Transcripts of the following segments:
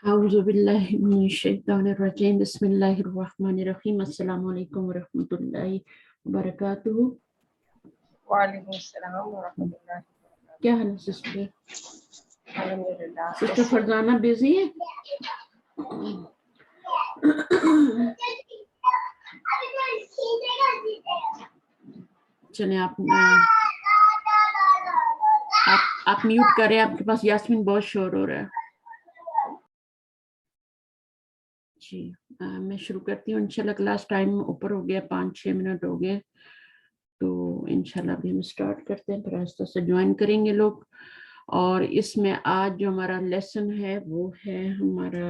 اعوذ باللہ من الشیطان الرجیم بسم اللہ الرحمن الرحیم السلام علیکم ورحمۃ اللہ وبرکاتہ۔ وعلیکم السلام ورحمۃ اللہ وبرکاتہ۔ کیا حال ہے سسٹر؟ الحمدللہ۔ سسٹر فرزانہ بزی ہے؟ چلیں آپ میوٹ کریں، آپ کے پاس یاسمین بہت شور ہو رہا ہے۔ جی میں شروع کرتی ہوں انشاءاللہ۔ کلاس ٹائم اوپر ہو گیا، 5-6 منٹ ہو گئے، تو انشاءاللہ ابھی ہم اسٹارٹ کرتے ہیں، پھر آہستہ سے جوائن کریں گے لوگ۔ اور اس میں آج جو ہمارا لیسن ہے وہ ہے ہمارا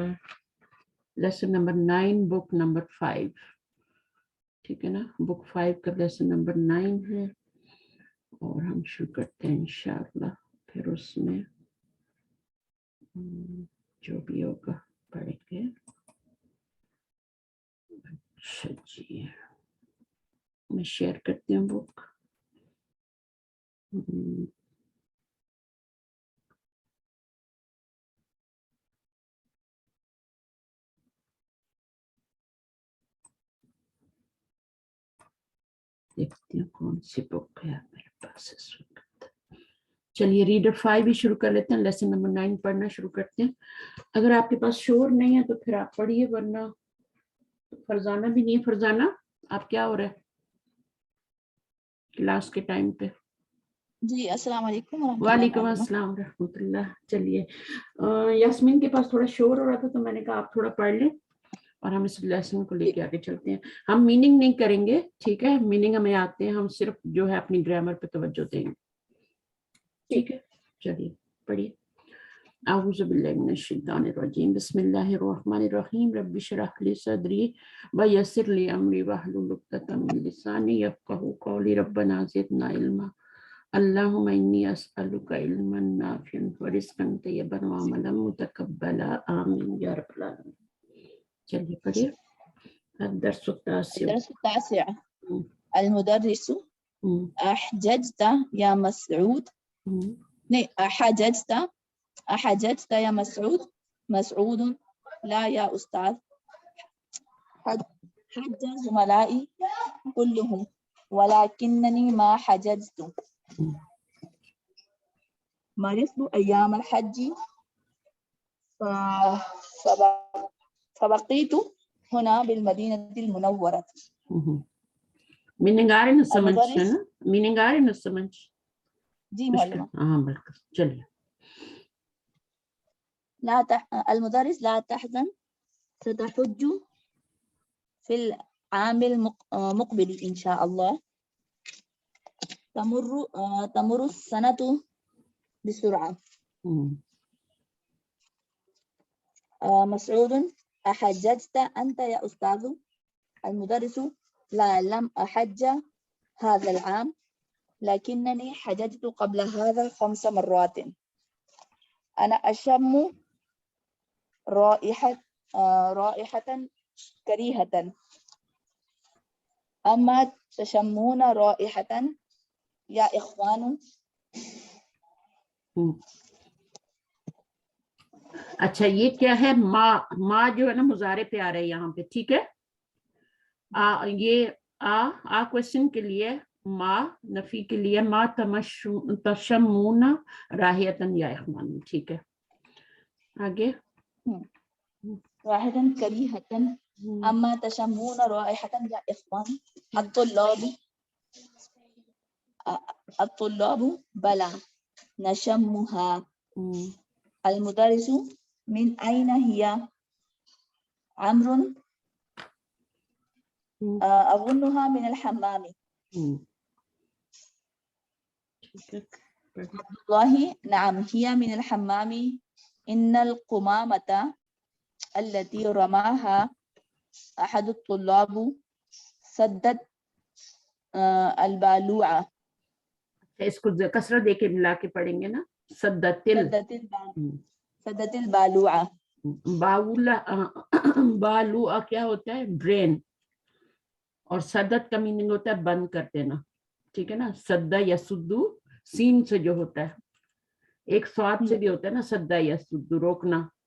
لیسن نمبر 9 بک نمبر 5، ٹھیک ہے نا؟ بک 5 کا لیسن نمبر 9 ہے، اور ہم شروع کرتے ہیں انشاءاللہ۔ پھر اس میں جو بھی ہوگا پڑھیں گے۔ اچھا جی، میں شیئر کرتی ہوں بک۔ دیکھتی ہوں کون سی بک ہے میرے پاس اس وقت۔ چلیے ریڈر 5 بھی شروع کر لیتے ہیں، لیسن نمبر 9 پڑھنا شروع کرتے ہیں۔ اگر آپ کے پاس شور نہیں ہے تو پھر آپ پڑھیے، ورنہ فرزانہ بھی نہیں ہے۔ فرزانہ آپ کیا ہو رہا ہے کلاس کے ٹائم پہ؟ جی السلام علیکم ورحمۃ اللہ وعلیکم وبرکاتہ۔ السلام ورحمۃ اللہ۔ چلیے یاسمین کے پاس تھوڑا شور ہو رہا تھا تو میں نے کہا آپ تھوڑا پڑھ لیں اور ہم اس لیسن کو لے کے آگے چلتے ہیں۔ ہم میننگ نہیں کریں گے، ٹھیک ہے؟ میننگ ہمیں آتے ہیں، ہم صرف جو ہے اپنی گرامر پہ توجہ دیں گے، ٹھیک ہے؟ چلیے پڑھیے۔ اعوذ باللہ من الشیطان الرجیم بسم اللہ الرحمن الرحیم رب اشرح لی صدری ویسر لی امری واحلل عقدۃ من لسانی یفقہوا قولی ربنا زدنا علما اللہم انی اسألک علما نافعا ورزقا طیبا وعملا متقبلا آمین یا رب العالمین۔ چلیے پڑھیے۔ الدرس التاسع۔ الدرس التاسع المدرس احججت یا مسعود نہیں احججت یا مسعود مسعود لا یا استاذ حج زملائی كلهم ولكنني ما حججت مرضت أيام الحج فبقيت هنا بالمدينة المنورة۔ میننگ آ رہے نا سمجھ ہے المدرس، نا؟ میننگ آ رہے نا سمجھ؟ جی معلومة۔ ہاں بالکل، چلیے۔ المدرس لا تحزن ستحج في العام المقبل إن شاء الله تمر السنة بسرعة۔ مسعود أحججت أنت يا أستاذ؟ المدرس لا لم أحج هذا العام لكنني حججت قبل هذا 5 مرات۔ أنا أشم رائحة كريهة أما تشمون رائحة يا إخوان؟ اچھا یہ کیا ہے؟ ما جو ہے نا مضارع پہ آ رہا ہے یہاں پہ، ٹھیک ہے؟ یہ آ کوشچن کے لیے، ما نفی کے لیے، ما تشمون راحیتن یا اخوان، ٹھیک ہے؟ آگے رائحة كريهة أما تشمون رائحة يا إخوان؟ الطلاب بلى نشمها۔ المدرس من أين هي؟ عمرو أظنها من الحمام۔ عبد الله نعم هي من الحمام إن القمامة التي رماها أحد الطلاب سدت البالوعة۔ اس کو کسرہ دے کے ملا کے پڑھیں گے نا، سدت البالوعة۔ بالوعہ کیا ہوتا ہے؟ ڈرین، اور سدت کا میننگ ہوتا ہے بند کر دینا، ٹھیک ہے نا؟ سدا یا سدو سین سے جو ہوتا ہے، ایک سواد سے بھی ہوتا ہے نا، سدا یا سدو روکنا،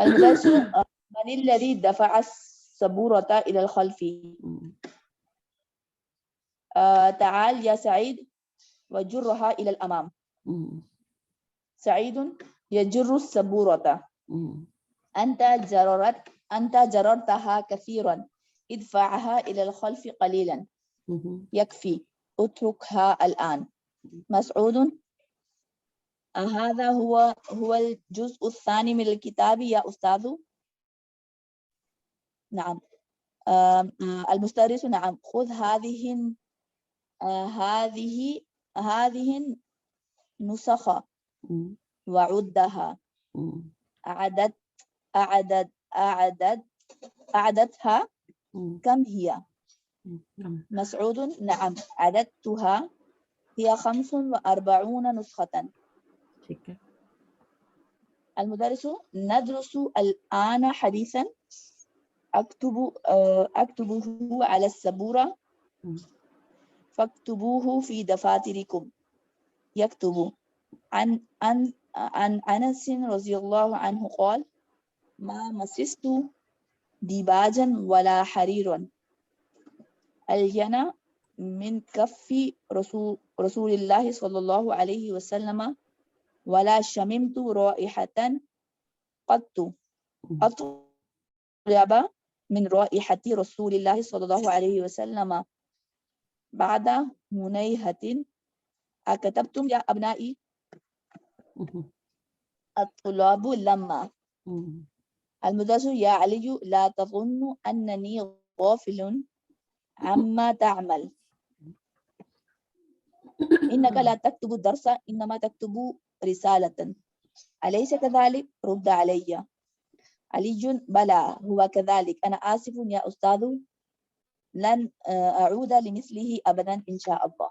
المدرس من الذي دفع السبورة إلى الخلف؟ تعال يا سعيد وجرها إلى الأمام. سعيد يجر السبورة. أنت جررتها كثيرا، ادفعها إلى الخلف قليلا. يكفي، اتركها الآن. مسعود هذا هو الجزء الثاني من الكتاب يا أستاذ. نعم. المدرس نعم. خذ هذه النسخة وعدها. أعددتها كم هي؟ مسعود نعم عددتها، هي 45 نسخة. المدرس ندرس الآن حديثا أكتبه على السبورة فاكتبوه في دفاتركم. يكتب عن أنس رضي الله عنه قال: ما مسست ديباجا ولا حريرا الين من كف رسول الله صلى الله عليه وسلم ولا شممت رائحة قط أطيب من رائحة رسول الله صلى الله عليه وسلم بعد منيهة. أكتبتم يا أبنائي؟ الطلاب لما. المدرس يا علي لا تظن أنني غافل عما تعمل، إنك لا تكتب الدرس إنما تكتب رسالة، أليس كذلك؟ رد علي. علي بلى هو كذلك، أنا آسف يا أستاذ، لن أعود لمثله أبدا إن شاء الله.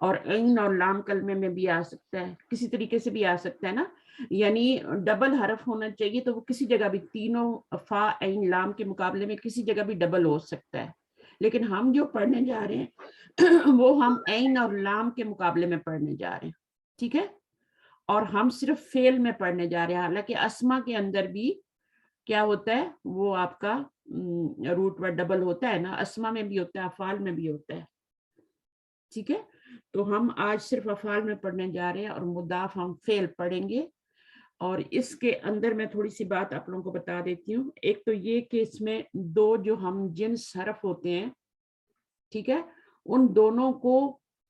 اور عین اور لام کلمے میں بھی آ سکتا ہے, کسی طریقے سے بھی آ سکتا ہے نا, یعنی ڈبل حرف ہونا چاہیے, تو وہ کسی جگہ بھی تینوں فا عین لام کے مقابلے میں کسی جگہ بھی ڈبل ہو سکتا ہے. لیکن ہم جو پڑھنے جا رہے ہیں وہ ہم عین اور لام کے مقابلے میں پڑھنے جا رہے ہیں, ٹھیک ہے, اور ہم صرف فعل میں پڑھنے جا رہے ہیں. حالانکہ اسما کے اندر بھی کیا ہوتا ہے, وہ آپ کا روٹ ورڈ ڈبل ہوتا ہے نا, اسما میں بھی ہوتا ہے, افعال میں بھی ہوتا ہے, ٹھیک ہے. تو ہم آج صرف افعال میں پڑھنے جا رہے ہیں اور مضاف ہم فعل پڑھیں گے. اور اس کے اندر میں تھوڑی سی بات آپ لوگوں کو بتا دیتی ہوں. ایک تو یہ کہ اس میں دو جو ہم جنس حرف ہوتے ہیں, ٹھیک ہے, ان دونوں کو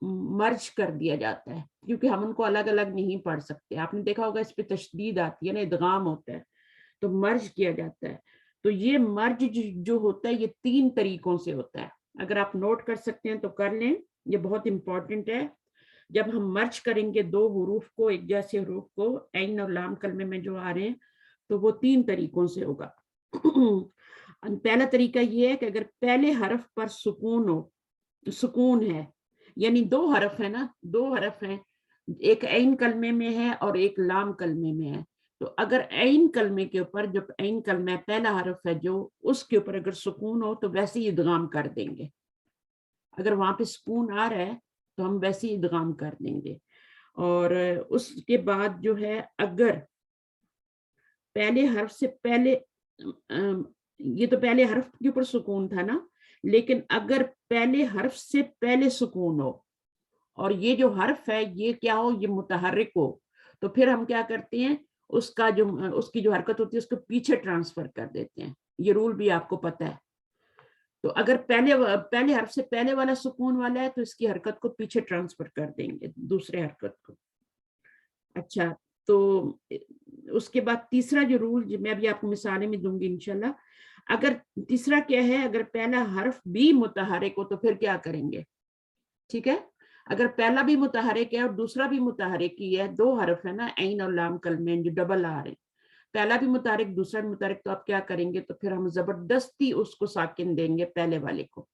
مرج کر دیا جاتا ہے, کیونکہ ہم ان کو الگ الگ نہیں پڑھ سکتے. آپ نے دیکھا ہوگا اس پہ تشدید آتی ہے نا, ادغام ہوتا ہے, تو مرج کیا جاتا ہے. تو یہ مرج جو ہوتا ہے یہ 3 طریقوں سے ہوتا ہے. اگر آپ نوٹ کر سکتے ہیں تو کر لیں, یہ بہت امپورٹنٹ ہے. جب ہم مرج کریں گے 2 حروف کو, ایک جیسے حروف کو, عین اور لام کلمے میں جو آ رہے ہیں, تو وہ 3 طریقوں سے ہوگا. پہلا طریقہ یہ ہے کہ اگر پہلے حرف پر سکون ہے, یعنی 2 حرف ہیں نا, 2 حرف ہیں, ایک عین کلمے میں ہے اور ایک لام کلمے میں ہے. تو اگر عین کلمے کے اوپر, جو عین کلمہ پہلا حرف ہے جو, اس کے اوپر اگر سکون ہو تو ویسے ہی ادغام کر دیں گے. اگر وہاں پہ سکون آ رہا ہے تو ہم ویسے ہی ادغام کر دیں گے. اور اس کے بعد جو ہے, اگر پہلے حرف سے پہلے, یہ تو پہلے حرف کے اوپر سکون تھا نا, لیکن اگر پہلے حرف سے پہلے سکون ہو اور یہ جو حرف ہے یہ کیا ہو, یہ متحرک ہو, تو پھر ہم کیا کرتے ہیں, اس کی جو حرکت ہوتی ہے اس کو پیچھے ٹرانسفر کر دیتے ہیں. یہ رول بھی آپ کو پتہ ہے. تو اگر پہلے حرف سے پہلے والا سکون والا ہے تو اس کی حرکت کو پیچھے ٹرانسفر کر دیں گے, دوسرے حرکت کو. اچھا, تو اس کے بعد تیسرا جو رول, میں ابھی آپ کو مثالیں میں دوں گی انشاءاللہ. اگر تیسرا کیا ہے, اگر پہلا حرف بھی متحرک ہو تو پھر کیا کریں گے, ٹھیک ہے. اگر پہلا بھی متحرک ہے اور دوسرا بھی متحرک ہی ہے, 2 حرف ہے نا عین اور لام کلمے جو ڈبل آ رہے ہیں, پہلا بھی متحرک دوسرا بھی متحرک, تو آپ کیا کریں گے, تو پھر ہم زبردستی اس کو ساکن دیں گے, پہلے والے کو,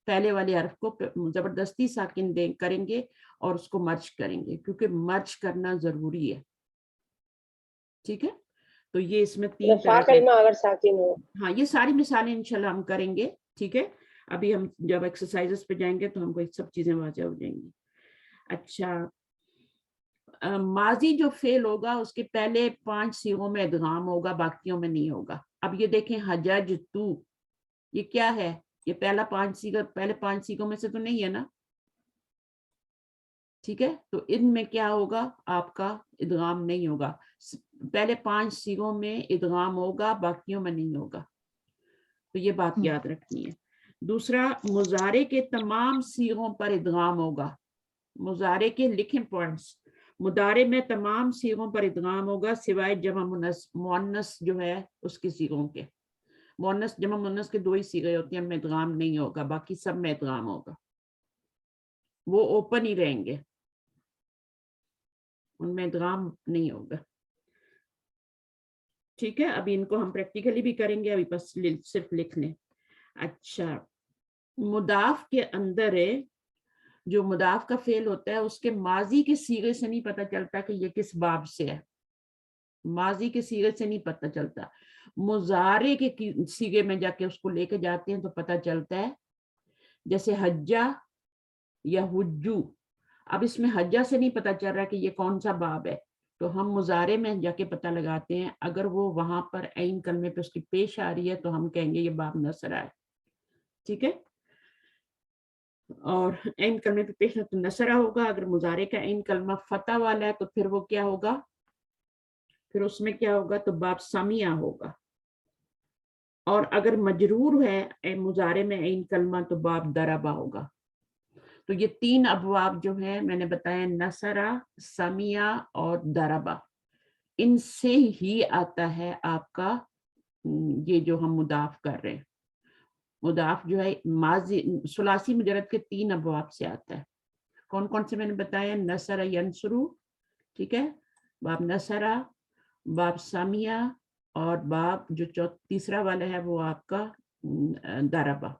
پہلے والے حرف کو زبردستی ساکن کریں گے اور اس کو مرج کریں گے, کیونکہ مرج کرنا ضروری ہے, ٹھیک ہے. تو یہ اس میں 3 فا طرح کے, کلمہ اگر ساکن ہو. ہاں یہ ساری مثالیں انشاءاللہ ہم کریں گے, ٹھیک ہے. ابھی ہم جب ایکسرسائزز پہ جائیں گے تو ہم کو سب چیزیں واضح ہو جائیں گی. اچھا, ماضی جو فعل ہوگا اس کے پہلے 5 صیغوں میں ادغام ہوگا, باقیوں میں نہیں ہوگا. اب یہ دیکھیں حجج تو, یہ کیا ہے, یہ پہلے 5 صیغوں میں سے تو نہیں ہے نا, ٹھیک ہے. تو ان میں کیا ہوگا, آپ کا ادغام نہیں ہوگا. پہلے 5 صیغوں میں ادغام ہوگا, باقیوں میں نہیں ہوگا. تو یہ بات یاد رکھنی ہے. دوسرا, مضارع کے تمام صیغوں پر ادغام ہوگا. مضارع کے لکھیں پوائنٹس, مضارع میں تمام صیغوں پر ادغام ہوگا سوائے جمع مؤنث جو ہے اس کی صیغوں کے. مؤنث جمع مؤنث کے 2 ہی صیغے ہوتی ہیں, ان میں ادغام نہیں ہوگا, باقی سب میں ادغام ہوگا, وہ اوپن ہی رہیں گے, ان میں ادغام نہیں ہوگا, ٹھیک ہے. ابھی ان کو ہم پریکٹیکلی بھی کریں گے, ابھی بس صرف لکھ لیں. اچھا, مضاف کے اندر ہے, جو مضاف کا فعل ہوتا ہے اس کے ماضی کے صیغے سے نہیں پتہ چلتا کہ یہ کس باب سے ہے, ماضی کے صیغے سے نہیں پتہ چلتا. مضارع کے صیغے میں جا کے اس کو لے کے جاتے ہیں تو پتہ چلتا ہے. جیسے حجہ یا حجو, اب اس میں حجہ سے نہیں پتہ چل رہا کہ یہ کون سا باب ہے, تو ہم مضارع میں جا کے پتہ لگاتے ہیں. اگر وہ وہاں پر عین کلمے پہ اس کی پیش آ رہی ہے تو ہم کہیں گے یہ باب نصرہ ہے, ٹھیک ہے. اور عین کلمے پہ پیش تو نصرہ ہوگا. اگر مضارع کا عین کلمہ فتح والا ہے تو پھر وہ کیا ہوگا, پھر اس میں کیا ہوگا, تو باب سمیہ ہوگا. اور اگر مجرور ہے مضارع میں عین کلمہ تو باب ضربہ ہوگا. تو یہ 3 ابواب جو ہیں میں نے بتایا, نصرہ, سمیہ اور ضربہ, ان سے ہی آتا ہے آپ کا یہ جو ہم مضاف کر رہے ہیں. مضاف جو ہے ماضی ثلاثی مجرد کے 3 ابواب سے آتا ہے. کون کون سے میں نے بتایا, نصر ینصرو, ٹھیک ہے, باب نصرہ, باب سامیہ, اور باب جو تیسرا والا ہے وہ آپ کا ضربہ.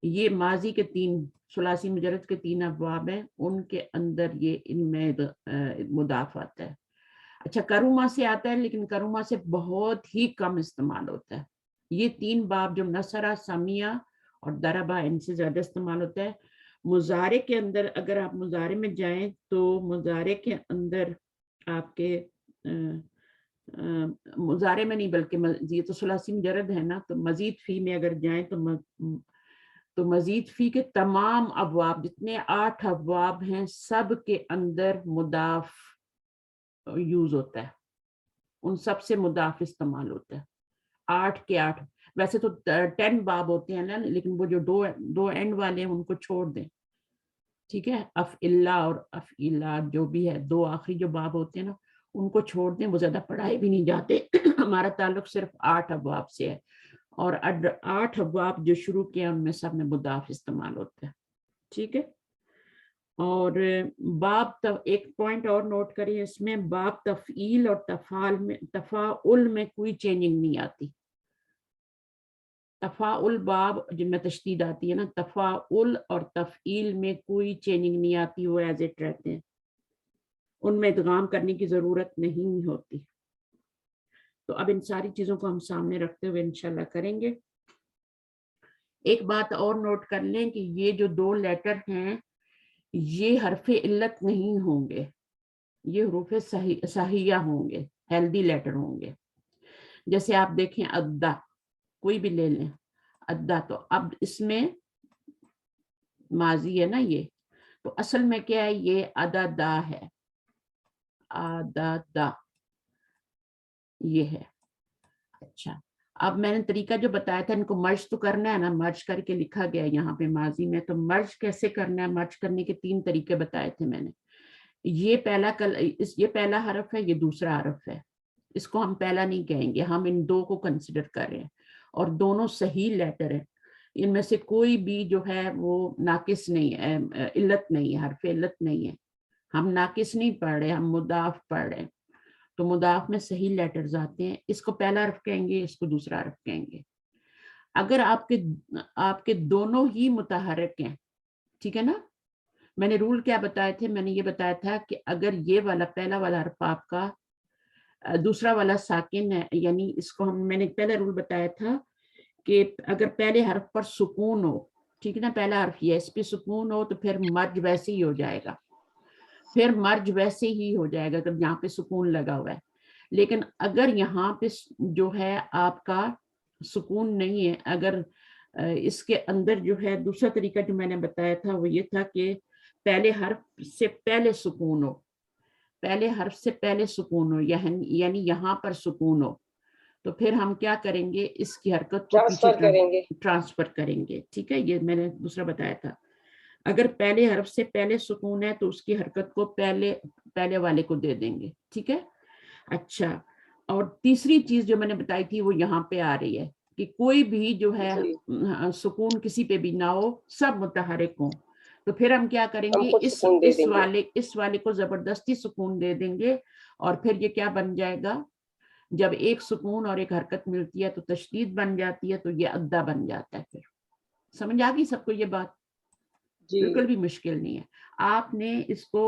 یہ ماضی کے 3 ثلاثی مجرد کے 3 ابواب ہیں، ان کے اندر یہ ان میں مضاف آتا ہے. اچھا کروما سے آتا ہے، لیکن کروما سے بہت ہی کم استعمال ہوتا ہے. یہ 3 باب جو نصرہ، سمیہ اور دربہ، ان سے زیادہ استعمال ہوتا ہے. مضارع کے اندر اگر آپ مضارع میں جائیں تو مضارع کے اندر آپ کے مضارع میں نہیں بلکہ یہ تو ثلاثی مجرد ہے نا، تو مزید فی میں اگر جائیں تو مزید فی کے تمام ابواب، جتنے 8 ابواب ہیں، سب کے اندر مضاف یوز ہوتا ہے، ان سب سے مضاف استعمال ہوتا ہے. 8 کے 8. ویسے تو 10 باب ہوتے ہیں نا، لیکن وہ جو دو اینڈ والے ہیں ان کو چھوڑ دیں. ٹھیک ہے، افعلہ اور افعلہ جو بھی ہے، 2 آخری جو باب ہوتے ہیں نا ان کو چھوڑ دیں، وہ زیادہ پڑھائے بھی نہیں جاتے. ہمارا تعلق صرف 8 ابواب سے ہے، اور 8 ابواب جو شروع کیا ان میں سب میں مضاف استعمال ہوتا ہے. ٹھیک ہے. اور باب ایک پوائنٹ اور نوٹ کریں اس میں، باب تفعیل اور تفاعل میں کوئی چینجنگ نہیں آتی. تفاعل باب جن میں تشدید آتی ہے نا، تفاعل اور تفعیل میں کوئی چینجنگ نہیں آتی، وہ ایز اٹ رہتے ہیں، ان میں ادغام کرنے کی ضرورت نہیں ہوتی. تو اب ان ساری چیزوں کو ہم سامنے رکھتے ہوئے انشاءاللہ کریں گے. ایک بات اور نوٹ کر لیں کہ یہ جو 2 لیٹر ہیں یہ حرف علت نہیں ہوں گے، یہ حروف صحیحہ ہوں گے، ہیلدی لیٹر ہوں گے. جیسے آپ دیکھیں ادا، کوئی بھی لے لیں ادا، تو اب اس میں ماضی ہے نا یہ، تو اصل میں کیا ہے، یہ ادا دا ہے، ادا دا یہ ہے. اچھا اب میں نے طریقہ جو بتایا تھا، ان کو مرج تو کرنا ہے نا، مرج کر کے لکھا گیا یہاں پہ ماضی میں. تو مرج کیسے کرنا ہے، مرج کرنے کے 3 طریقے بتائے تھے میں نے. یہ پہلا حرف ہے، یہ دوسرا حرف ہے، اس کو ہم پہلا نہیں کہیں گے، ہم ان 2 کو کنسیڈر کر رہے ہیں، اور دونوں صحیح لیٹر ہیں. ان میں سے کوئی بھی جو ہے وہ ناقص نہیں ہے، علت نہیں ہے، حرف علت نہیں ہے. ہم ناقص نہیں پڑھ رہے، ہم مضاف پڑھ رہے ہیں. تو مضاف میں صحیح لیٹرز آتے ہیں، اس کو پہلا حرف کہیں گے، اس کو دوسرا حرف کہیں گے. اگر آپ کے دونوں ہی متحرک ہیں، ٹھیک ہے نا. میں نے رول کیا بتائے تھے، میں نے یہ بتایا تھا کہ اگر یہ والا پہلا والا حرف آپ کا دوسرا والا ساکن ہے، یعنی اس کو میں نے پہلا رول بتایا تھا کہ اگر پہلے حرف پر سکون ہو، ٹھیک ہے نا، پہلا حرف یہ اس پہ سکون ہو تو پھر مرج ویسے ہی ہو جائے گا، پھر مرج ویسے ہی ہو جائے گا اگر یہاں پہ سکون لگا ہوا ہے. لیکن اگر یہاں پہ جو ہے آپ کا سکون نہیں ہے، اگر اس کے اندر جو ہے دوسرا طریقہ جو میں نے بتایا تھا وہ یہ تھا کہ پہلے حرف سے پہلے سکون ہو، پہلے حرف سے پہلے سکون ہو، یعنی یہاں پر سکون ہو، تو پھر ہم کیا کریں گے، اس کی حرکت کو پیچھے ٹرانسفر کریں گے. ٹھیک ہے، یہ میں نے دوسرا بتایا تھا. اگر پہلے حرف سے پہلے سکون ہے تو اس کی حرکت کو پہلے والے کو دے دیں گے. ٹھیک ہے. اچھا، اور تیسری چیز جو میں نے بتائی تھی وہ یہاں پہ آ رہی ہے کہ کوئی بھی جو ہے سکون کسی پہ بھی نہ ہو، سب متحرک ہوں. تو پھر ہم کیا کریں گے، اس والے کو زبردستی سکون دے دیں گے، اور پھر یہ کیا بن جائے گا، جب ایک سکون اور ایک حرکت ملتی ہے تو تشدید بن جاتی ہے، تو یہ ادا بن جاتا ہے. پھر سمجھ آ گئی سب کو یہ بات؟ بالکل بھی مشکل نہیں ہے. آپ نے اس کو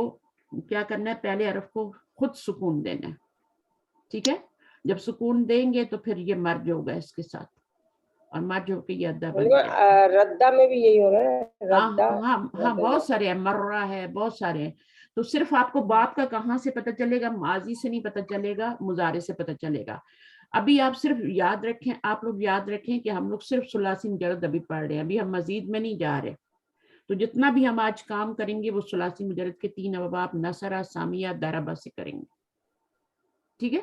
کیا کرنا ہے، پہلے حرف کو خود سکون دینا ہے. ٹھیک ہے، جب سکون دیں گے تو پھر یہ مرج ہوگا اس کے ساتھ، اور مرج ہو کے یہ ادا بن جائے گا. ردہ میں بھی یہی ہو رہا ہے. ہاں بہت سارے ہیں، مرہ ہے، بہت سارے ہیں. تو صرف آپ کو باب کا کہاں سے پتہ چلے گا، ماضی سے نہیں پتہ چلے گا، مضارع سے پتہ چلے گا. ابھی آپ صرف یاد رکھیں، آپ لوگ یاد رکھیں کہ ہم لوگ صرف ثلاثی مجرد ابھی پڑھ رہے ہیں، ابھی ہم مزید میں نہیں جا رہے. تو جتنا بھی ہم آج کام کریں گے وہ ثلاثی مجرد کے 3 ابواب نصرہ، سامیہ، دربہ سے کریں گے. ٹھیک ہے،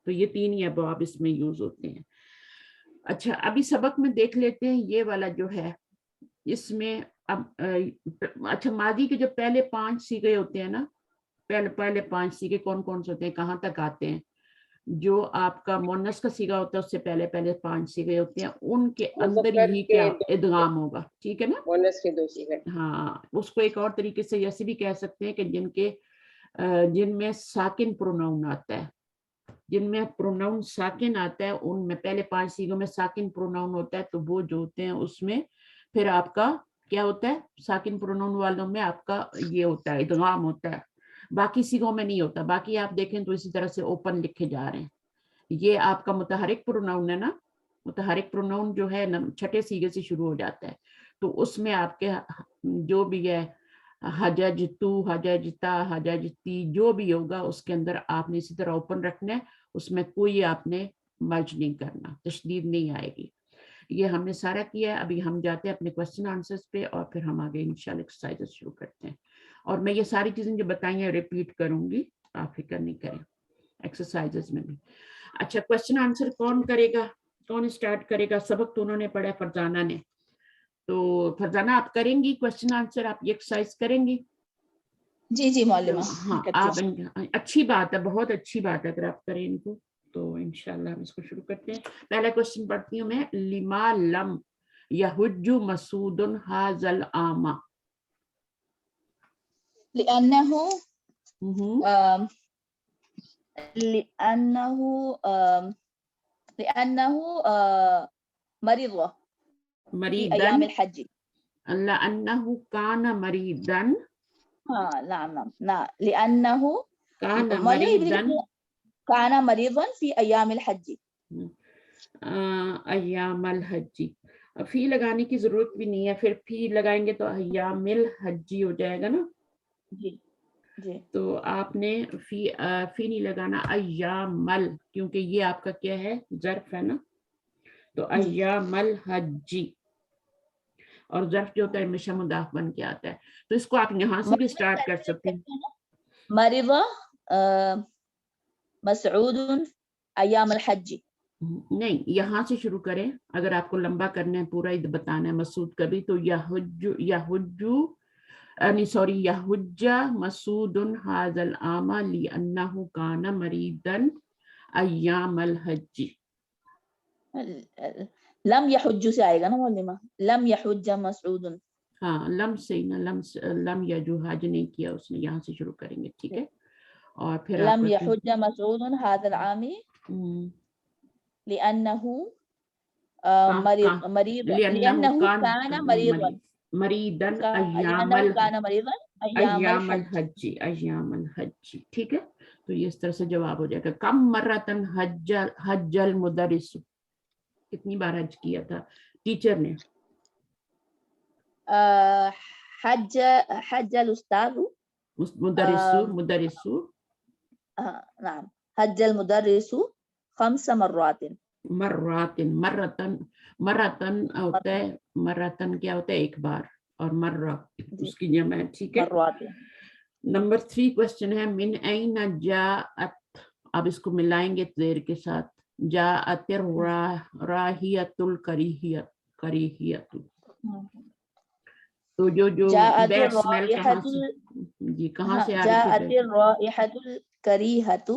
تو یہ 3 ہی ابواب اس میں یوز ہوتے ہیں. اچھا، ابھی سبق میں دیکھ لیتے ہیں یہ والا جو ہے، اس میں اب اچھا ماضی کے جو پہلے 5 صیغے ہوتے ہیں نا، پہلے 5 صیغے کون کون سے ہوتے ہیں، کہاں تک آتے ہیں؟ جو آپ کا مونس کا صیغہ ہوتا ہے اس سے پہلے 5 صیغے ہوتے ہیں، ان کے اندر ہی کیا ادغام ہوگا. ٹھیک ہے نا. مونس کے 2 صیغے. ہاں، اس کو ایک اور طریقے سے ایسے بھی کہہ سکتے ہیں کہ جن میں ساکن پروناؤن آتا ہے، جن میں پروناؤن ساکن آتا ہے، ان میں پہلے 5 صیغوں میں ساکن پروناؤن ہوتا ہے، تو وہ جو ہوتے ہیں اس میں پھر آپ کا کیا ہوتا ہے, ساکن پرونون والوں میں آپ کا یہ ہوتا ہے, ادغام ہوتا ہے, باقی سیغوں میں نہیں ہوتا. باقی آپ دیکھیں تو اسی طرح سے اوپن لکھے جا رہے ہیں. یہ آپ کا متحرک پرونون ہے نا, متحرک پرونون جو ہے چھٹے سیغے سے شروع ہو جاتا ہے, تو اس میں آپ کے جو بھی ہے حججتو, حججتا, حججتی, جو بھی ہوگا اس کے اندر آپ نے اسی طرح اوپن رکھنا ہے, اس میں کوئی آپ نے مرج نہیں کرنا, تشدید نہیں آئے گی. یہ ہم نے سارا کیا ہے. ابھی ہم جاتے ہیں اپنے کوشچن آنسرز پہ اور پھر ہم آگے انشاءاللہ ایکسرسائزز شروع کرتے ہیں. اور میں یہ ساری چیزیں جو بتائی ہیں ریپیٹ کروں گی, آپ فکر نہیں کریں ایکسرسائزز میں بھی. اچھا, کوشچن آنسر کون کرے گا, کون اسٹارٹ کرے گا؟ سبق تو انہوں نے پڑھا فرزانہ نے, تو فرزانہ آپ کریں گی کوشچن آنسر, آپ یہ ایکسرسائز کریں گی؟ جی جی معلمہ. ہاں آپ, اچھی بات ہے, بہت اچھی بات ہے اگر آپ کریں ان کو تو انشاءاللہ ہم اس کو شروع کرتے ہیں. پہلا کوشچن پڑھتی ہوں میں. لما لم یحج مسعود ھذا العام. لأنه مريض في مریضاً, أيام الحج. لأنه كان مریضاً, نعم لأنه كان مریضاً كان مريضا في أيام الحج. ایام الحج. فی لگانے کی ضرورت بھی نہیں ہے, پھر فی لگائیں گے تو ایام الحج ہو جائے گا نا. جی جی, تو آپ نے فی نہیں لگانا, ایام ال, کیونکہ یہ آپ کا کیا ہے, ظرف ہے نا, تو ایام الحج. اور ظرف جو ہوتا ہے ہمیشہ مضاف بن کے آتا ہے, تو اس کو آپ یہاں سے بھی اسٹارٹ کر سکتے ہیں. مرض مسعود ایام الحج. نہیں, یہاں سے شروع کریں. اگر آپ کو لمبا کرنا ہے, پورا بتانا ہے مسعود کا بھی, تو یحج مسعود ھذا العام لأنه كان مريضا ایام الحج. لم يحج سے آئے گا نا معلمہ, لم يحج مسعود. ہاں, لم سے نا, لم یجو, حج نہیں کیا اس نے, یہاں سے شروع کریں گے, ٹھیک ہے. اور پھر لم يحج مسعود هذا العام لأنه مريض, لأنه كان مريضا, مریضاً لأنه كان مريضا ایام الحج, ایام الحج, ٹھیک ہے. تو یہ اس طرح سے جواب ہو جائے گا. کم مرتن حج المدرس, کتنی بار حج کیا تھا ٹیچر نے؟ حج الأستاذ مدرسو نعم, حج المدرس 5 مرات. مرتن ہوتا ہے, مرتن کیا ہوتا ہے, ایک بار, اور مرہ اس کی جمع ہے, ٹھیک ہے. نمبر 3 کوشچن ہے. من این جاءت, اب اس کو ملائیں گے زیر کے ساتھ. جاءت الراحیۃ الکریہیۃ. تو جو بیڈ اسمیل کہاں سے, جی کہاں سے آ رہی تھی؟ جاءت الرائحۃ الکریہۃ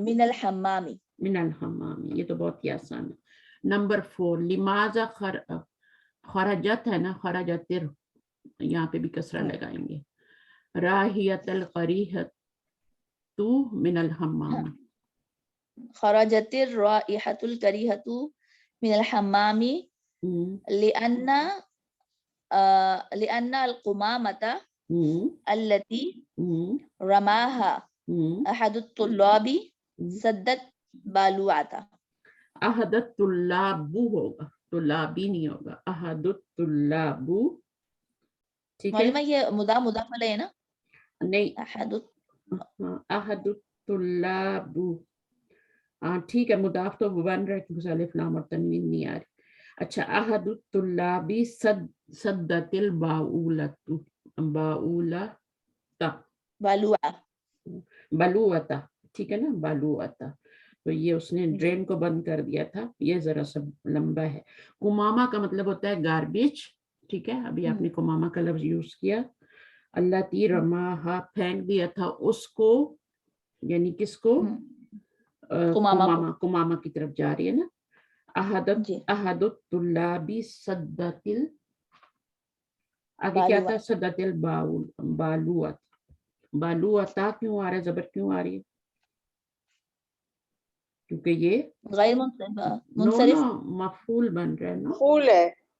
من الحمام. من الحمام, یہ تو بہت ہی آسان ہے. نمبر 4 لماذا خرجت ہے نا, خرجت, یہاں پہ بھی کسرہ لگائیں گے. راحیۃ القریحۃ من الحمام. خرجت الرائحۃ الکریہۃ من الحمام لأن القمامة التي رماها أحد الطلاب سدت بالوعة. احد الطلاب ہوگا, طلابی نہیں ہوگا, احد الطلاب, ٹھیک ہے. معلومہ یہ مضاف علیہ ہے نا؟ نہیں, احد الطلاب, ہاں ٹھیک ہے, مضاف تو بن رہا ہے کیونکہ الف لام اور تنوین نہیں آ رہی. اچھا, احد الطلاب سدت الباؤلۃ, بلوعۃ, ٹھیک ہے نا, بلوعۃ. تو یہ اس نے ڈرین کو بند کر دیا تھا. یہ ذرا سا لمبا ہے. کماما کا مطلب ہوتا ہے گاربیج, ٹھیک ہے. ابھی آپ نے کماما کا لفظ یوز کیا. اللہ تی رماہا, پھینک دیا تھا اس کو, یعنی کس کو؟ کماما کی طرف جا رہی ہے نا. احد الطلاب سدت آگے کیا تھا؟ سدت البالوۃ. بالوعتا کیوں آ رہا ہے, زبر کیوں آ رہی ہے؟ کیونکہ یہ غیر منصرف مفعول بن رہا ہے نا, مفعول ہے.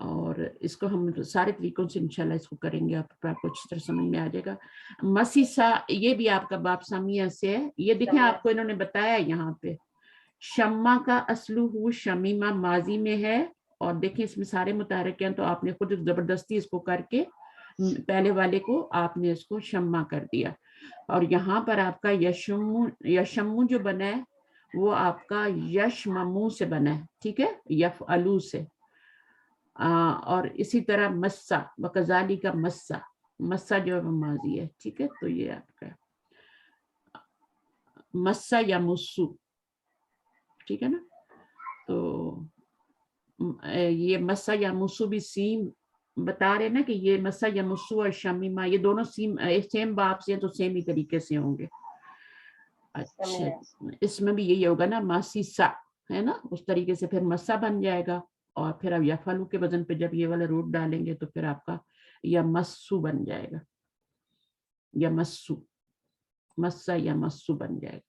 اور اس کو ہم سارے طریقوں سے انشاءاللہ اس کو کریں گے, آپ کو اچھی طرح سمجھ میں آ جائے گا. مسیسا یہ بھی آپ کا باب سامیہ سے ہے. یہ دیکھیں آپ کو انہوں نے بتایا یہاں پہ شمع کا اصلہ شمیمہ ماضی میں ہے, اور دیکھیں اس میں سارے متحرک ہیں, تو آپ نے خود زبردستی اس کو کر کے پہلے والے کو آپ نے اس کو شمع کر دیا. اور یہاں پر آپ کا یشمو جو بنا ہے وہ آپ کا یشممو سے بنا ہے, ٹھیک ہے, یفعلو سے. اور اسی طرح مسا وکذالی کا مسا, مسا جو ہے وہ ماضی ہے, ٹھیک ہے. تو یہ آپ کا مسا یا مسو, ٹھیک ہے نا. تو یہ مسا یا مسو بھی سیم بتا رہے نا کہ یہ مسا یا مسو اور شمیمہ یہ دونوں سیم باب سے ہیں, تو سیم ہی طریقے سے ہوں گے. اچھا اس میں بھی یہی ہوگا نا, ماسیسا ہے نا, اس طریقے سے پھر مسا بن جائے گا. اور پھر اب یفعلو کے وزن پہ جب یہ والا روٹ ڈالیں گے تو پھر آپ کا یا مسو بن جائے گا, یا مسو, مسا یا مسو بن جائے گا.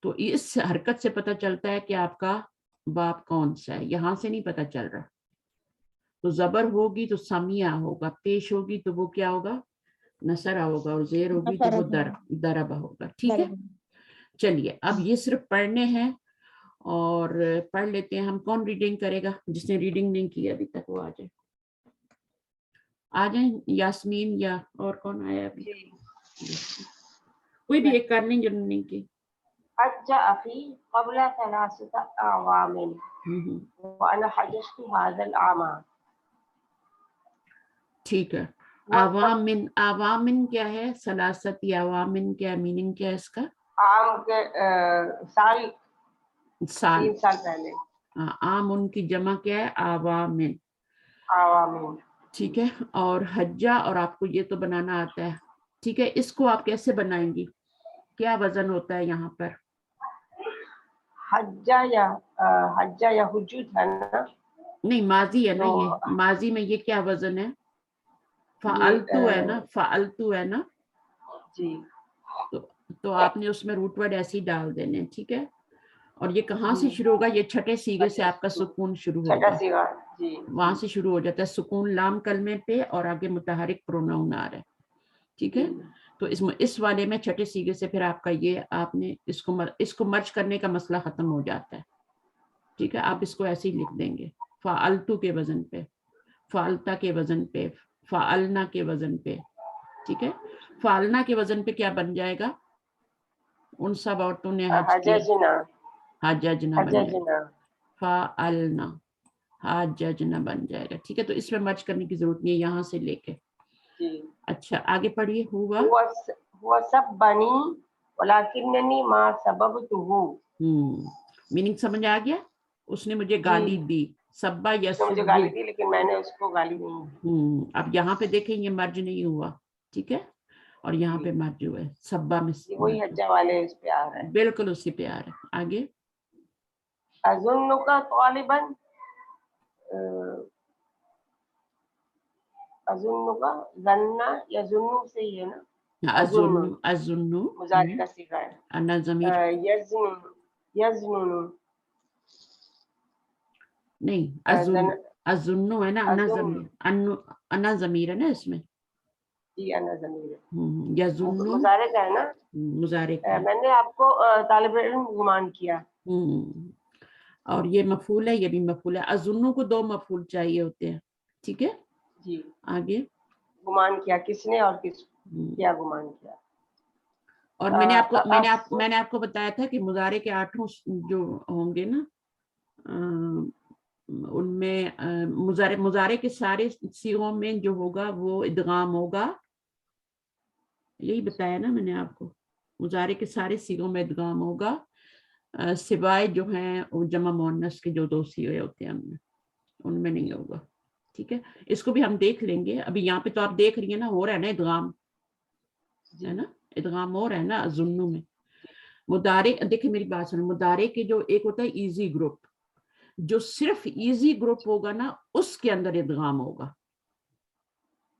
تو اس حرکت سے پتہ چلتا ہے کہ آپ کا باب کون سا ہے, یہاں سے نہیں پتہ چل رہا. تو زبر ہوگی تو سمیہ ہوگا, پیش ہوگی تو وہ کیا ہوگا, نصرہ ہوگا, اور زیر ہوگی تو وہ دربہ ہوگا, ٹھیک ہے. چلیے اب یہ صرف پڑھنے ہیں, اور پڑھ لیتے ہیں ہم. کون ریڈنگ کرے گا؟ جس نے ریڈنگ نہیں کی ابھی تک وہ آ جائیں. یاسمین یا اور کون آیا ابھی؟ کوئی بھی ایک کر لیں جو نہیں کی. حج أخي قبل 3 أعوام وأنا حججت هذا العام. ٹھیک ہے. عوامن, عوامن کیا ہے؟ ثلاثتی عوامن کیا میننگ کیا ہے اس کا؟ عام کے سال, سال, 3 سال پہلے. عام ان کی جمع کیا ہے؟ عوامن. عوامین, ٹھیک ہے. اور حجہ, اور آپ کو یہ تو بنانا آتا ہے, ٹھیک ہے. اس کو آپ کیسے بنائیں گی؟ کیا وزن ہوتا ہے یہاں پر؟ حجہ یا حجود ہے نا؟ نہیں ماضی ہے نا, یہ ماضی میں یہ کیا وزن ہے؟ فعلتو ہے نا, فعلتو ہے نا. جی. تو آپ نے اس میں روٹ ورڈ ایسے ہی ڈال دینے, ٹھیک ہے. اور یہ کہاں سے شروع ہوگا؟ یہ چھٹے سیغے سے آپ کا سکون شروع ہوگا, وہاں سے شروع ہو جاتا ہے سکون لام کلمے پہ, اور آگے متحرک پروناؤن آ رہا ہے, ٹھیک ہے. تو اس والے میں چھٹے سیغے سے پھر آپ کا یہ آپ نے اس کو مرج کرنے کا مسئلہ ختم ہو جاتا ہے, ٹھیک ہے. آپ اس کو ایسے ہی لکھ دیں گے فعلتو کے وزن پہ, فعلتا کے وزن پہ, فعلنا کے وزن پہ, ٹھیک ہے. فعلنا کے وزن پہ کیا بن جائے گا؟ ان سب عورتوں نے حج کیا, حججنا بن جائے گا. فعلنا, حججنا بن جائے گا, ٹھیک ہے. تو اس میں مرج کرنے کی ضرورت نہیں ہے یہاں سے لے کے. اچھا آگے پڑھیے. ہوا سب بنی ولکننی ما سببتہ. میننگ سمجھ آ گیا؟ اس نے مجھے گالی دی, سبا یا مجھے گالی دی لیکن میں نے اس کو گالی نہیں دی. اب یہاں پہ دیکھیں یہ مرج نہیں ہوا, ٹھیک ہے, اور یہاں پہ مرج ہوا ہے سبا میں. وہی حجہ والے اس پہ آ رہا ہے, بالکل اسی پہ آ رہا ہے. آگے اظنک طالبا, اظنک ظننا یا ظنو سے ہی ہے نا؟ اظنو مضارع کا صیغہ ہے. انا ضمیر یظنن نہیں, اظنو ہے نا, انا ضمیر ہے نا اس میں. جی انا ضمیر ہے, یظنو مضارع کا ہے نا. مضارع کا. میں نے آپ کو طالب علم گمان کیا. اور یہ مفعول ہے, یہ بھی مفعول ہے. اظنو کو 2 مفعول چاہیے ہوتے ہیں, ٹھیک ہے. جی. آگے گمان کیا کس نے, اور کس کیا گمان کیا. اور میں نے آپ کو بتایا تھا کہ مضارع کے 8 جو ہوں گے نا, ان میں مضارع کے سارے صیغوں میں جو ہوگا وہ ادغام ہوگا. یہی بتایا نا میں نے آپ کو, مضارع کے سارے صیغوں میں ادغام ہوگا, سوائے جو ہیں وہ جمع مؤنث کے جو 2 صیغے ہوتے ہیں ان میں نہیں ہوگا, ٹھیک ہے. اس کو بھی ہم دیکھ لیں گے. ابھی یہاں پہ تو آپ دیکھ رہی ہیں نا, ہو رہا ہے نا ادغام, ہے نا, ادغام ہو رہا ہے نا اظنو میں. مضارع دیکھیں میری بات سنیں, مضارع کے جو ایک ہوتا ہے ایزی گروپ, جو صرف ایزی گروپ ہوگا نا اس کے اندر ادغام ہوگا,